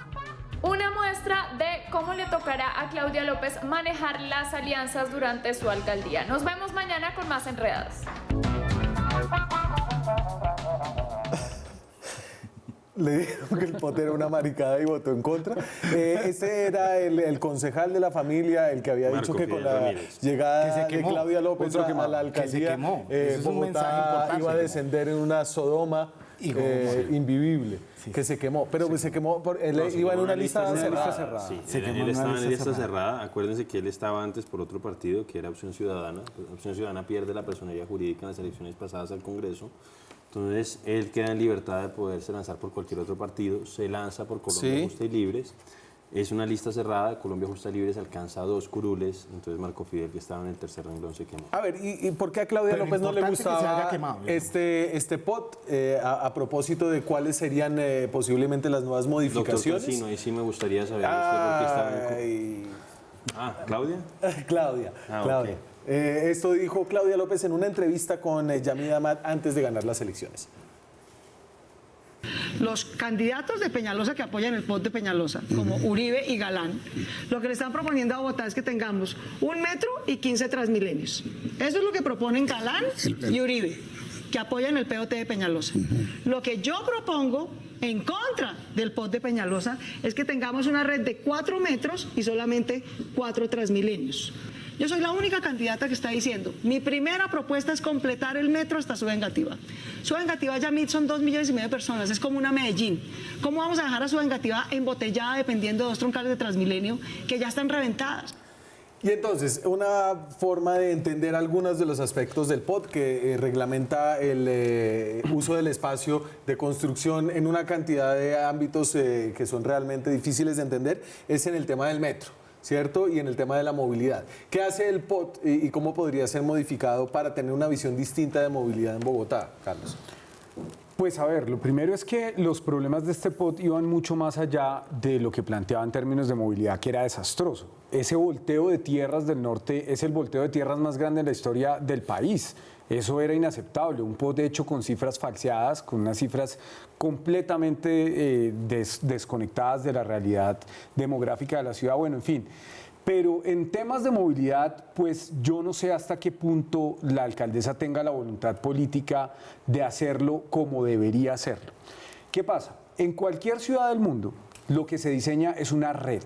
Una muestra de cómo le tocará a Claudia López manejar las alianzas durante su alcaldía. Nos vemos mañana con más Enredadas.
Le dijeron que el POT era una maricada y votó en contra. Ese era el concejal de la familia, el que había dicho que con la llegada de Claudia López a la alcaldía, Bogotá iba a descender en una Sodoma invivible, que se quemó. Pero se quemó, él iba en una lista cerrada.
Sí, él estaba en lista cerrada. Acuérdense que él estaba antes por otro partido, que era Opción Ciudadana. Opción Ciudadana pierde la personería jurídica en las elecciones pasadas al Congreso. Entonces, él queda en libertad de poderse lanzar por cualquier otro partido, se lanza por Colombia Justa y Libres. Es una lista cerrada, Colombia Justa y Libres alcanza 2 curules, entonces Marco Fidel, que estaba en el tercer renglón, se quemó.
A ver, ¿y por qué a Claudia López no le gustaba este POT? A propósito de cuáles serían posiblemente las nuevas modificaciones.
Doctor Cancino, ahí sí me gustaría saber por qué estaba ¿Claudia?
Claudia.
Okay.
Esto dijo Claudia López en una entrevista con Yamid Amad antes de ganar las elecciones.
Los candidatos de Peñalosa que apoyan el POT de Peñalosa, como Uribe y Galán, lo que le están proponiendo a Bogotá es que tengamos 1 metro y 15 Transmilenios. Eso es lo que proponen Galán y Uribe, que apoyan el POT de Peñalosa. Lo que yo propongo en contra del POT de Peñalosa es que tengamos una red de 4 metros y solamente 4 Transmilenios. Yo soy la única candidata que está diciendo, mi primera propuesta es completar el metro hasta Suba-Engativá. Suba-Engativá, Yamid, son 2,5 millones de personas, es como una Medellín. ¿Cómo vamos a dejar a Suba-Engativá embotellada dependiendo de 2 troncales de Transmilenio que ya están reventadas?
Y entonces, una forma de entender algunos de los aspectos del POT que reglamenta el uso del espacio de construcción en una cantidad de ámbitos que son realmente difíciles de entender, es en el tema del metro. ¿cierto? Y en el tema de la movilidad. ¿Qué hace el POT y cómo podría ser modificado para tener una visión distinta de movilidad en Bogotá, Carlos?
Pues a ver, lo primero es que los problemas de este POT iban mucho más allá de lo que planteaba en términos de movilidad, que era desastroso. Ese volteo de tierras del norte es el volteo de tierras más grande en la historia del país. Eso era inaceptable, un POT hecho con cifras falseadas, con unas cifras completamente desconectadas de la realidad demográfica de la ciudad, bueno, en fin. Pero en temas de movilidad, pues yo no sé hasta qué punto la alcaldesa tenga la voluntad política de hacerlo como debería hacerlo. ¿Qué pasa? En cualquier ciudad del mundo, lo que se diseña es una red.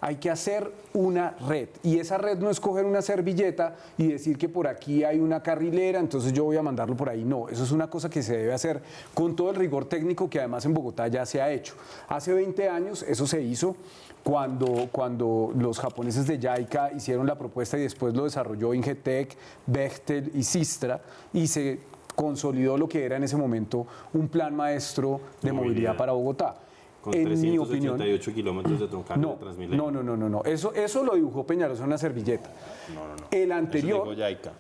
Hay que hacer una red y esa red no es coger una servilleta y decir que por aquí hay una carrilera, entonces yo voy a mandarlo por ahí. No, eso es una cosa que se debe hacer con todo el rigor técnico que además en Bogotá ya se ha hecho. Hace 20 años eso se hizo cuando los japoneses de JICA hicieron la propuesta y después lo desarrolló Ingetec, Bechtel y Sistra y se consolidó lo que era en ese momento un plan maestro de movilidad para Bogotá.
Con
en
388 kilómetros de troncal
no,
de Transmilenio.
No. Eso lo dibujó Peñalosa en una servilleta.
No.
El anterior,
Eso dijo Yaica.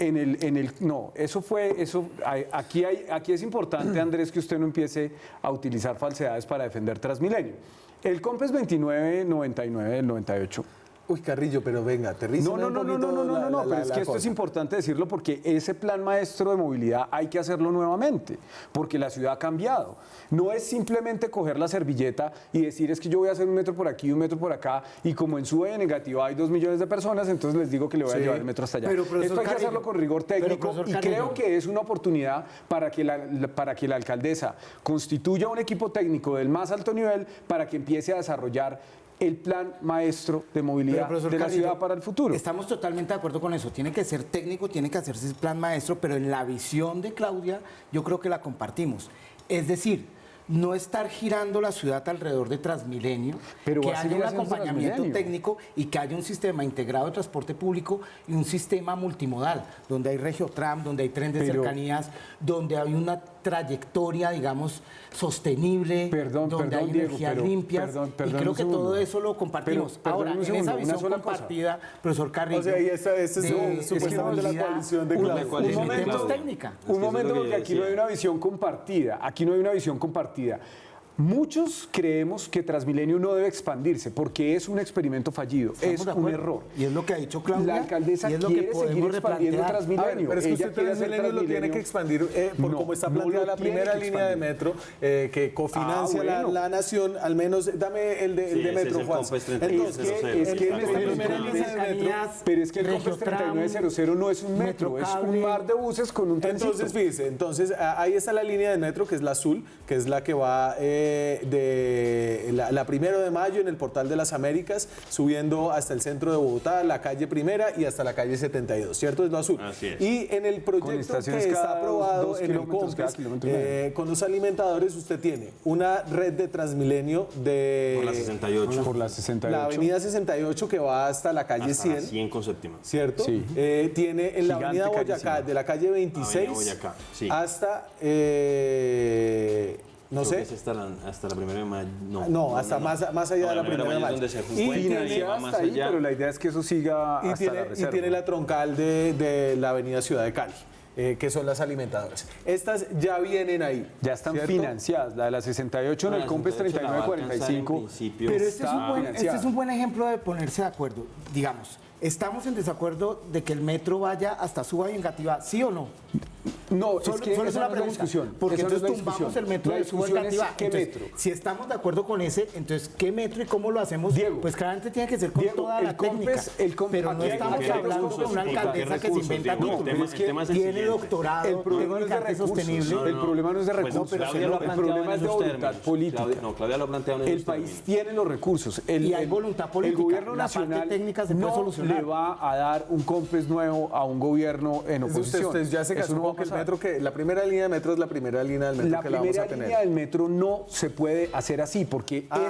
aquí es importante, Andrés, que usted no empiece a utilizar falsedades para defender Transmilenio. El COMPES 2999 del 98.
Uy, Carrillo, pero venga, aterrízame un poquito
pero es que esto es importante decirlo porque ese plan maestro de movilidad hay que hacerlo nuevamente, porque la ciudad ha cambiado. No es simplemente coger la servilleta y decir es que yo voy a hacer un metro por aquí y un metro por acá, y como en sube y en negativa hay 2 millones de personas, entonces les digo que le voy a llevar el metro hasta allá.
Pero,
esto hay que hacerlo con rigor técnico
profesor
y
Carrillo,
creo que es una oportunidad para que la alcaldesa constituya un equipo técnico del más alto nivel para que empiece a desarrollar el plan maestro de movilidad
profesor
de la
Carrillo,
ciudad para el futuro.
Estamos totalmente de acuerdo con eso. Tiene que ser técnico, tiene que hacerse ese plan maestro, pero en la visión de Claudia yo creo que la compartimos. Es decir, no estar girando la ciudad alrededor de Transmilenio,
Pero
que
va a
haya
seguir
un
haciendo
acompañamiento
Transmilenio.
técnico y que haya un sistema integrado de transporte público y un sistema multimodal, donde hay Regiotram, donde hay tren de cercanías, donde hay una trayectoria, digamos, sostenible, donde hay
Diego,
energías
pero,
limpias,
perdón,
y creo
un
que
segundo.
todo eso lo compartimos.
Pero,
Ahora,
un
en
segundo,
esa
una
visión
sola cosa.
compartida, profesor Carrillo,
O sea, y esta es supuestamente la coalición de Claudia.
coalición de
momentos
Claudia.
técnica.
Es que
Un
eso es
momento,
lo que
porque
yo
aquí no hay
decía.
una visión compartida. Aquí no hay una visión compartida. Muchos creemos que Transmilenio no debe expandirse porque es un experimento fallido,
Estamos
es
de
un
acuerdo.
error.
Y es lo que ha dicho Claudia.
La alcaldesa
y es lo que
quiere seguir
podemos
expandiendo
replantear.
A ver,
Transmilenio.
pero es que
Ella
usted
quiere hacer
Transmilenio lo tiene que expandir por
No,
cómo está
no
planteada
lo
la
tiene
primera
que
línea de
expandir.
metro que cofinancia
bueno.
la nación, al menos dame el de
Sí, ese
metro,
es el
Juan.
COMPES
Entonces,
3900.
es que
en esta
pero
primera
el
línea de metro,
cercanías,
Pero es que el COMPES
Regiotram,
3900 no es un metro, es un
Metrocable.
mar de buses con un trencito.
entonces, fíjese, ahí está la línea de metro, que es la azul, que es la que va de la 1 de mayo en el Portal de las Américas, subiendo hasta el centro de Bogotá, la calle Primera y hasta la calle 72, ¿cierto? Es lo azul.
Así es.
Y en el proyecto que
estaciones
está
cada
aprobado
dos
en el
kilómetros, cada
COMPES,
kilómetro y medio.
con los alimentadores, usted tiene una red de Transmilenio de
Por la 68.
Por la 68.
la avenida 68 que va hasta la calle
Hasta la
100.
100 con séptima.
¿Cierto?
Sí.
Tiene en la
Gigante,
avenida Boyacá,
carísima.
de la calle 26
Avenida Boyacá, sí.
hasta, no
Creo
sé,
que es hasta la 1 de mayo.
no, hasta más allá de la 1 de mayo.
es donde se
Y
encuentra
tiene-
y va
hasta
más
ahí,
allá.
pero la idea es que eso siga
y
hasta la
tiene,
reserva.
y tiene la troncal de la avenida Ciudad de Cali, que son las alimentadoras. Estas ya vienen ahí.
Ya están
¿cierto?
financiadas. La de la 68 en
No,
el
la
COMPES
68 la va a alcanzar en
3945.
principio.
Pero este
está financiada.
es un buen ejemplo de ponerse de acuerdo. Digamos, ¿estamos en desacuerdo de que el metro vaya hasta Suba y Engativá, sí o no?
No,
Solo,
es que
solo
esa
es una
no es la
pregunta.
discusión.
Porque
Esa no es
entonces
la
tumbamos
discusión.
el metro
La
de Suba y
discusión es
Engativá.
¿qué
Entonces,
metro?
si estamos de acuerdo con ese, entonces, ¿qué metro y cómo lo hacemos?
Diego,
Pues claramente tiene que ser con
Diego,
toda la
el COMPES,
técnica. Pero no
aquí-
estamos
aquí hay
hablando
recursos,
de una
¿y con qué
alcaldesa que se
recursos,
inventa
Diego?
títulos.
El tema- el tema es el
Tiene
siguiente.
doctorado,
El problema no es de
técnica que es
recursos.
sostenible.
El problema no es de
Pues
recursos.
Claudia lo ha
el
planteado
problema
en
es de
esos
voluntad
términos.
política.
Claudia lo ha planteado en
El
esos
país
términos.
tiene los recursos.
Y hay voluntad política.
El gobierno
La parte
nacional
técnica se puede
no
solucionar.
le va a dar un COMPES nuevo a un gobierno en
Entonces,
oposición.
usted ya se
Eso
casó
no va a
con que el
pasar.
metro, que la primera línea de metro es la primera línea del metro
La
que la vamos a
primera
tener.
línea del metro no se puede hacer así porque
Bueno.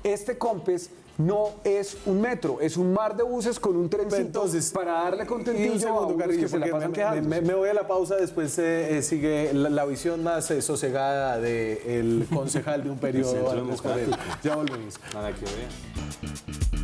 este COMPES no es un metro, es un mar de buses con un trencito
Entonces,
para darle
Y un
contentillo a
segundo,
unos
Carrillo,
que se la
porque
pasan quejando.
me voy a la pausa, después sigue la visión más sosegada del concejal de un periodo.
Centro
Andrés Paredes.
Democrático.
Ya volvemos.
Para que vean.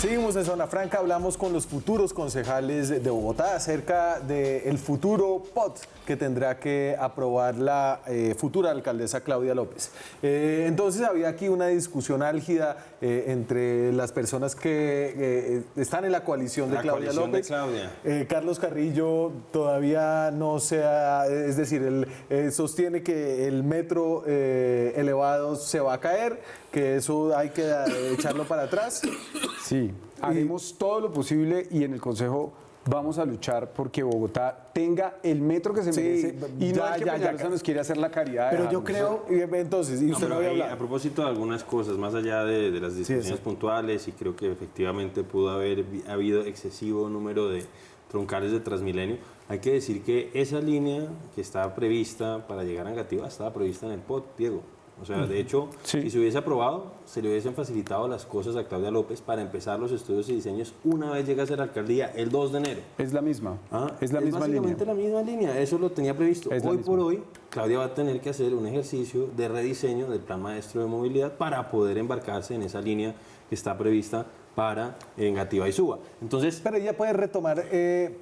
Seguimos en Zona Franca, hablamos con los futuros concejales de Bogotá acerca del futuro POT que tendrá que aprobar la futura alcaldesa Claudia López. Entonces había aquí una discusión álgida entre las personas que están en la coalición de Claudia López. Carlos Carrillo todavía no se ha, es decir, él sostiene que el metro elevado se va a caer, que eso hay que echarlo para atrás.
Sí, haremos todo lo posible y en el Consejo vamos a luchar porque Bogotá tenga el metro que se merece y no el que Peñalosa nos quiere hacer la caridad.
Pero yo creo, entonces, y usted no había hablado.
A propósito de algunas cosas, más allá de las discusiones puntuales, y creo que efectivamente pudo haber habido excesivo número de troncales de Transmilenio, hay que decir que esa línea que estaba prevista para llegar a Engativá estaba prevista en el POT, Diego. O sea, de hecho, si se hubiese aprobado, se le hubiesen facilitado las cosas a Claudia López para empezar los estudios y diseños una vez llegase a la alcaldía, el 2 de enero.
Es la misma, es la misma
básicamente
línea.
la misma línea, eso lo tenía previsto. Hoy por hoy, Claudia va a tener que hacer un ejercicio de rediseño del Plan Maestro de Movilidad para poder embarcarse en esa línea que está prevista para Engativá y Suba. Entonces,
pero ella puede retomar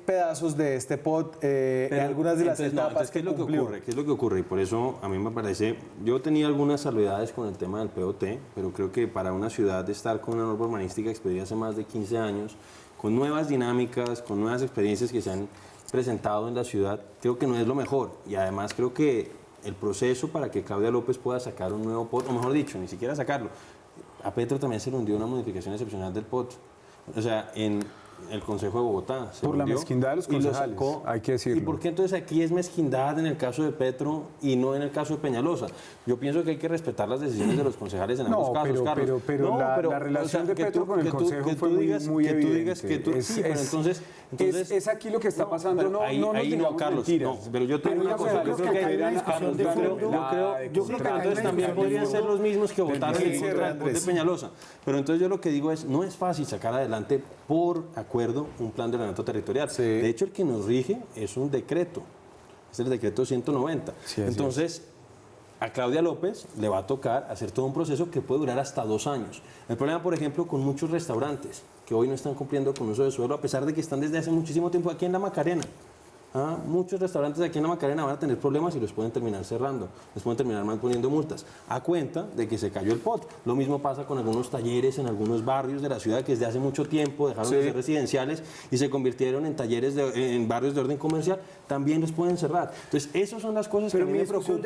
pedazos de este POT en algunas de las etapas
¿qué es lo que ocurre? ¿Qué es lo que ocurre? Y por eso a mí me parece, yo tenía algunas salvedades con el tema del POT, pero creo que para una ciudad de estar con una norma urbanística expedida hace más de 15 años, con nuevas dinámicas, con nuevas experiencias que se han presentado en la ciudad, creo que no es lo mejor. Y además creo que el proceso para que Claudia López pueda sacar un nuevo POT, o mejor dicho, ni siquiera sacarlo, a Petro también se le hundió una modificación excepcional del POT. O sea, en el Consejo de Bogotá.
Por la mezquindad de los concejales, hay que decirlo.
¿Y por qué entonces aquí es mezquindad en el caso de Petro y no en el caso de Peñalosa? Yo pienso que hay que respetar las decisiones de los concejales en ambos casos, Carlos.
Pero la relación de Petro con el Consejo fue muy evidente. Es aquí lo que está pasando. No nos digamos
Carlos,
mentiras.
Pero yo tengo una cosa. Yo creo que entonces también podrían ser los mismos que votaron en contra de Peñalosa. Pero entonces yo lo que digo es, no es fácil sacar adelante por acuerdo un plan de ordenamiento territorial. De hecho, el que nos rige es un decreto, es el decreto 190. Entonces, a Claudia López le va a tocar hacer todo un proceso que puede durar hasta 2 años. El problema, por ejemplo, con muchos restaurantes que hoy no están cumpliendo con uso de suelo, a pesar de que están desde hace muchísimo tiempo aquí en la Macarena. Muchos restaurantes aquí en la Macarena van a tener problemas y los pueden terminar cerrando, les pueden terminar mal poniendo multas, a cuenta de que se cayó el POT. Lo mismo pasa con algunos talleres en algunos barrios de la ciudad que desde hace mucho tiempo dejaron de ser residenciales y se convirtieron en talleres en barrios de orden comercial, también los pueden cerrar. Entonces, esas son las cosas que a mí me preocupan.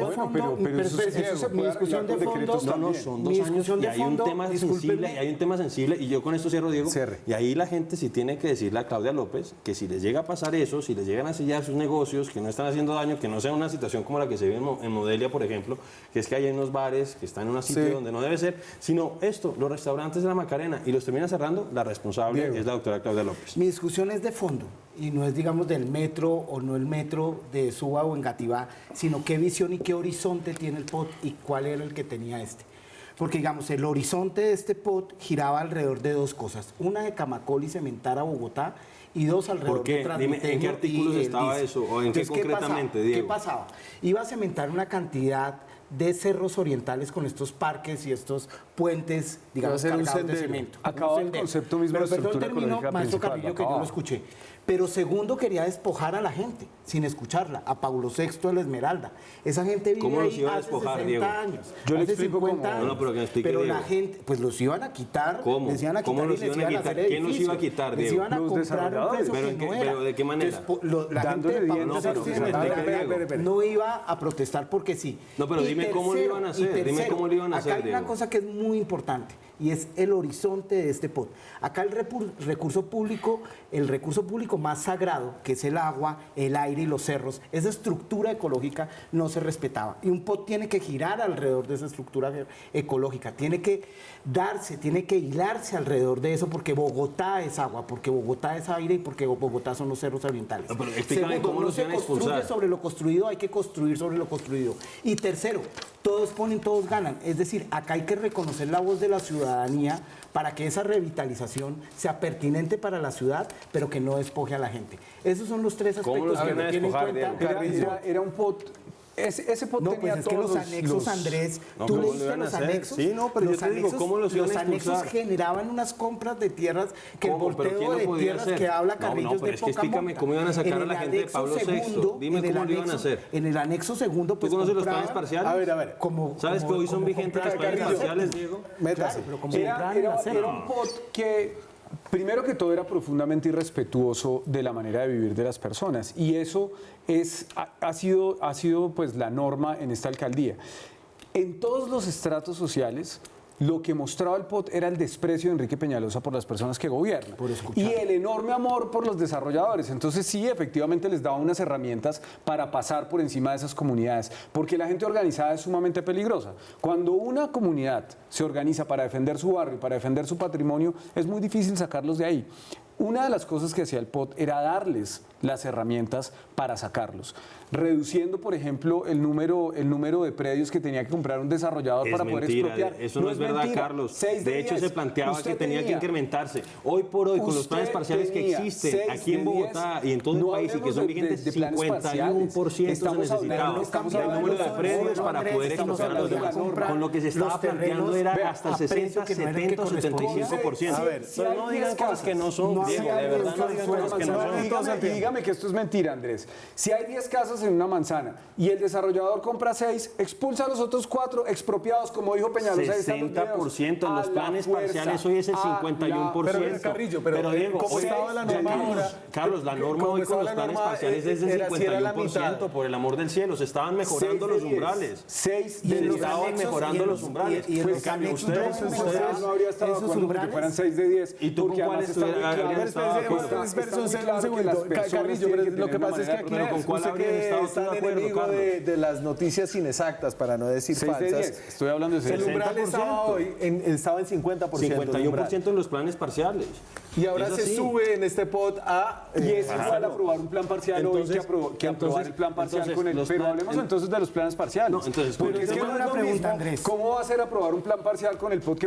Pero eso se puede arreglar con decretos también.
Son 2 años y hay un tema sensible, y yo con esto cierro, Diego, y ahí la gente sí tiene que decirle a Claudia López que si les llega a pasar eso, si les llegan a sellar sus negocios, que no están haciendo daño, que no sea una situación como la que se ve en Modelia, por ejemplo, que es que hay unos bares que están en un sitio donde no debe ser, sino los restaurantes de la Macarena, y los termina cerrando, la responsable es la doctora Claudia López.
Mi discusión es de fondo, y no es, digamos, del metro o no el metro de Suba o Engativá, sino qué visión y qué horizonte tiene el POT y cuál era el que tenía este. Porque, digamos, el horizonte de este POT giraba alrededor de 2 cosas. Una, de Camacol y cementar a Bogotá, y 2, alrededor de Transmilenio.
Dime, ¿en qué artículos estaba eso? ¿O en qué concretamente, Diego?
¿Qué pasaba? Iba a cementar una cantidad de cerros orientales con estos parques y estos puentes, digamos, cargados de cemento.
Acababa el concepto mismo de estructura ecológica
maestro
principal.
Carrillo, que yo lo escuché. Pero segundo, quería despojar a la gente, sin escucharla, a Paulo VI de la Esmeralda. Esa gente vive ahí hace 60 años,
Yo le
hace
explico
50 años.
No, pero que me explique,
pero
Diego.
la gente, pues los iban a quitar,
¿Cómo?
les iban a quitar
¿Cómo
y
los
les
iban a
iban a
quitar?
hacer
¿Quién los
edificios.
iba a quitar,
Les
Diego?
iban a
Los
comprar un precio
¿Pero
que
en qué-
no era.
pero de qué manera?
Entonces, la gente de
Dándole
Paulo
dientes a
VI
los
de la Esmeralda
Diego.
no iba a protestar porque sí.
No, pero
Y
dime cómo lo iban a hacer,
y
dime cómo lo iban a hacer,
Acá hay una
Diego.
cosa que es muy importante y es el horizonte de este POT. Acá el recurso público más sagrado, que es el agua, el aire y los cerros, esa estructura ecológica no se respetaba. Y un POT tiene que girar alrededor de esa estructura ecológica, tiene que hilarse alrededor de eso, porque Bogotá es agua, porque Bogotá es aire y porque Bogotá son los cerros orientales.
No, pero explícame
Segundo,
cómo
no
los
se
iban a
construye
expulsar.
sobre lo construido, hay que construir sobre lo construido. Y tercero, todos ponen, todos ganan. Es decir, acá hay que reconocer la voz de la ciudadanía para que esa revitalización sea pertinente para la ciudad, pero que no despoje a la gente. Esos son los 3
¿Cómo
aspectos
los
que
van a
no tienen en
despojar,
cuenta.
Diego?
Era un POT ese pot
No,
tenía
pues es que
todos
los anexos, Andrés,
No,
tú
¿cómo lo
leíste
iban a
los
hacer?
anexos.
Sí, no, pero yo
Los
te digo, ¿cómo los iban a
anexos
expulsar?
generaban unas compras de tierras que
¿Cómo?
el
¿Pero
volteo
quién lo
de
podía
tierras
hacer?
que habla
No,
Carrillos
no, pero
de
es que
poca
explícame
monta.
cómo iban a sacar
En
a
el
la gente de
anexo
Pablo VI.
segundo,
Dime
en el
cómo lo iban a
anexo-
hacer.
En el anexo segundo,
¿Tú
pues
conoces los
compraban-
planes parciales?
A ver.
¿Sabes que hoy son vigentes los planes
Carrillo.
parciales, Diego?
Métase.
Pero como
Era,
compraban en la selva.
era un pot que, primero que todo, era profundamente irrespetuoso de la manera de vivir de las personas. Y eso ha sido pues, la norma en esta alcaldía. En todos los estratos sociales, lo que mostraba el POT era el desprecio de Enrique Peñalosa por las personas que gobiernan y el enorme amor por los desarrolladores. Entonces sí, efectivamente les daba unas herramientas para pasar por encima de esas comunidades, porque la gente organizada es sumamente peligrosa. Cuando una comunidad se organiza para defender su barrio, para defender su patrimonio, es muy difícil sacarlos de ahí. Una de las cosas que hacía el POT era darles las herramientas para sacarlos, reduciendo, por ejemplo, el número de predios que tenía que comprar un desarrollador para poder expropiar.
Eso no es verdad,
mentira.
Carlos.
6
De hecho,
10.
se planteaba
Usted
que tenía que
tenía-
incrementarse. Hoy por hoy, con los planes
Usted
parciales que
tenía
existen
6
aquí en
de
Bogotá
10.
y en todo el
No
país y que
hablemos
son
de
vigentes,
planes
51% se
Estamos
necesitaba.
hablando- estamos
El
hablando
número de
de
predios
suelo,
para
Andrés,
poder
estamos
explotar a los
hablando de
demás.
comprar
Con lo que se estaba
los terrenos
planteando era
a
hasta
precio
60,
que no era el que
70 o
corresponde.
75%.
A ver,
Si hay
no
10
digan cosas que no son,
no
Diego,
hagan
de verdad no
eso,
digan cosas que no son.
Dígame que esto es mentira, Andrés. Si hay 10 casas en una manzana y el desarrollador compra 6, expulsa a los otros 4 expropiados, como dijo Peñalosa. ahí están los videos.
60% en los
A la
planes
fuerza,
parciales hoy es el
a la
51%.
Pero, Carrillo, pero,
Diego,
¿cómo
hoy-
estaba la norma ahora?
Carlos, la norma
¿Cómo
hoy con
estaba
los
la
planes
norma?
parciales es del
Era- si era la
51%,
mitad.
por el amor del cielo. Se estaban mejorando los umbrales.
6
Y
de
en
Se
los
estaban
anexos-
mejorando
y en-
los umbrales.
y en
En
los
cambio,
anexos
ustedes
no habría estado de
esos
acuerdo con que
umbrales-
fueran 6 de 10.
¿Y tú con
porque
cuál
además está muy
estuvieras-
claro-
habrías estado de acuerdo?
está muy
Espera un
claro que las
segundo.
personas
Carrillo,
tienen
pero
que
lo que
tener una
pasa es que
manera de
aquí
pero ¿con cuál
usted
habrían
que
estado
es
tú
tan
de acuerdo,
enemigo
Carlos?
de las noticias inexactas, para no decir
6 de 10.
falsas.
Estoy hablando de 6
El
de 10.
umbral estaba hoy estaba en 50%. el umbral.
51% en los planes parciales.
Y ahora
Es
se
así.
sube en este pot a...
Y es igual aprobar un plan parcial hoy
Entonces-
que aprobar el plan parcial
entonces,
con el.
los
Pero
plan-
hablemos entonces de los planes parciales.
No, entonces,
porque
porque
es que
tengo
no es
una
lo
pregunta,
mismo.
Andrés.
¿Cómo va a ser aprobar un plan parcial con el POT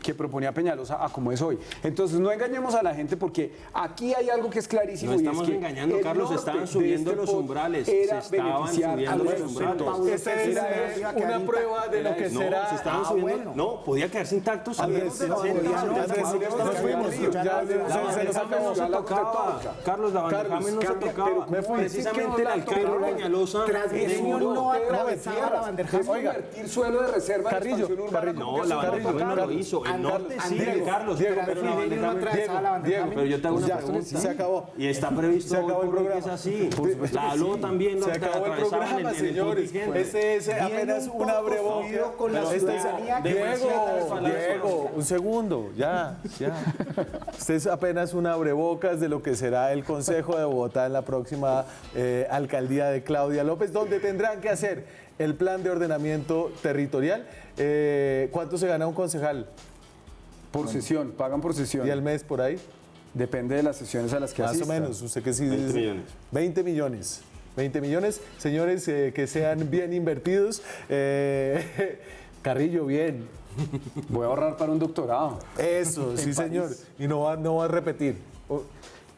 que proponía Peñalosa a como es hoy? Entonces no engañemos a la gente porque aquí hay algo que es clarísimo.
No
y es
estamos
que
engañando,
el
Carlos,
norte
estaban
de
subiendo
este
los
POT
umbrales,
era
se estaban
beneficiar a
subiendo
los
los umbrales.
sectores.
Esta es una prueba de lo que
No,
será...
se estaban
Ah,
subiendo.
bueno.
No, podía quedarse intacto.
Andrés,
subiendo
no,
de 60,
ya no,
70,
Andrés,
estamos
nos fuimos,
subiendo.
ya
La
se nos
bandejame
acabó.
no se tocaba. Carlos, la bandejame no se tocaba.
me fui.
Precisamente el alcalde Peñalosa
Transmisión
demoró.
no atravesaba la bandeja.
Es convertir suelo de reserva en
Carrillo,
expansión urbana.
Carrillo.
No, la bandejame no lo hizo. El norte sí,
Diego,
Carlos.
Diego,
Pero la
Transmilenio no
bandejame...
atravesaba la bandeja.
Pero yo te hago una
Ya,
pregunta.
se acabó.
Y está previsto
Se acabó
hoy
el
por hoy que
programa.
es así. La ALO también lo
Se acabó el
atravesaban
programa,
en el
señores.
contingente.
Este es apenas
un
una
poco
breboca.
fluido con la
Pero este es-
ciudadanía que
Diego, un segundo, ya. Este es apenas una abrebocas de lo que será el Consejo de Bogotá en la próxima alcaldía de Claudia López, donde tendrán que hacer el plan de ordenamiento territorial. ¿Cuánto se gana un concejal?
Por sesión, pagan por sesión.
¿Y al mes por ahí?
Depende de las sesiones a las que
Más o
asista.
menos, usted que sí
20
dice-
millones.
20 millones. 20 millones, señores, que sean bien invertidos. Carrillo, bien.
Voy a ahorrar para un doctorado.
Eso, sí, señor. Y no va a repetir.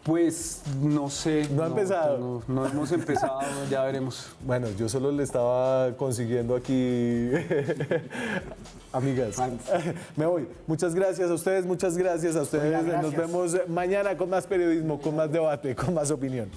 Pues no sé.
No ha empezado.
No hemos empezado, ya veremos.
Bueno, yo solo le estaba consiguiendo aquí amigas. Me voy. Muchas gracias a ustedes, muchas gracias a ustedes.
Oiga,
Nos
gracias.
vemos mañana con más periodismo, con más debate, con más opinión.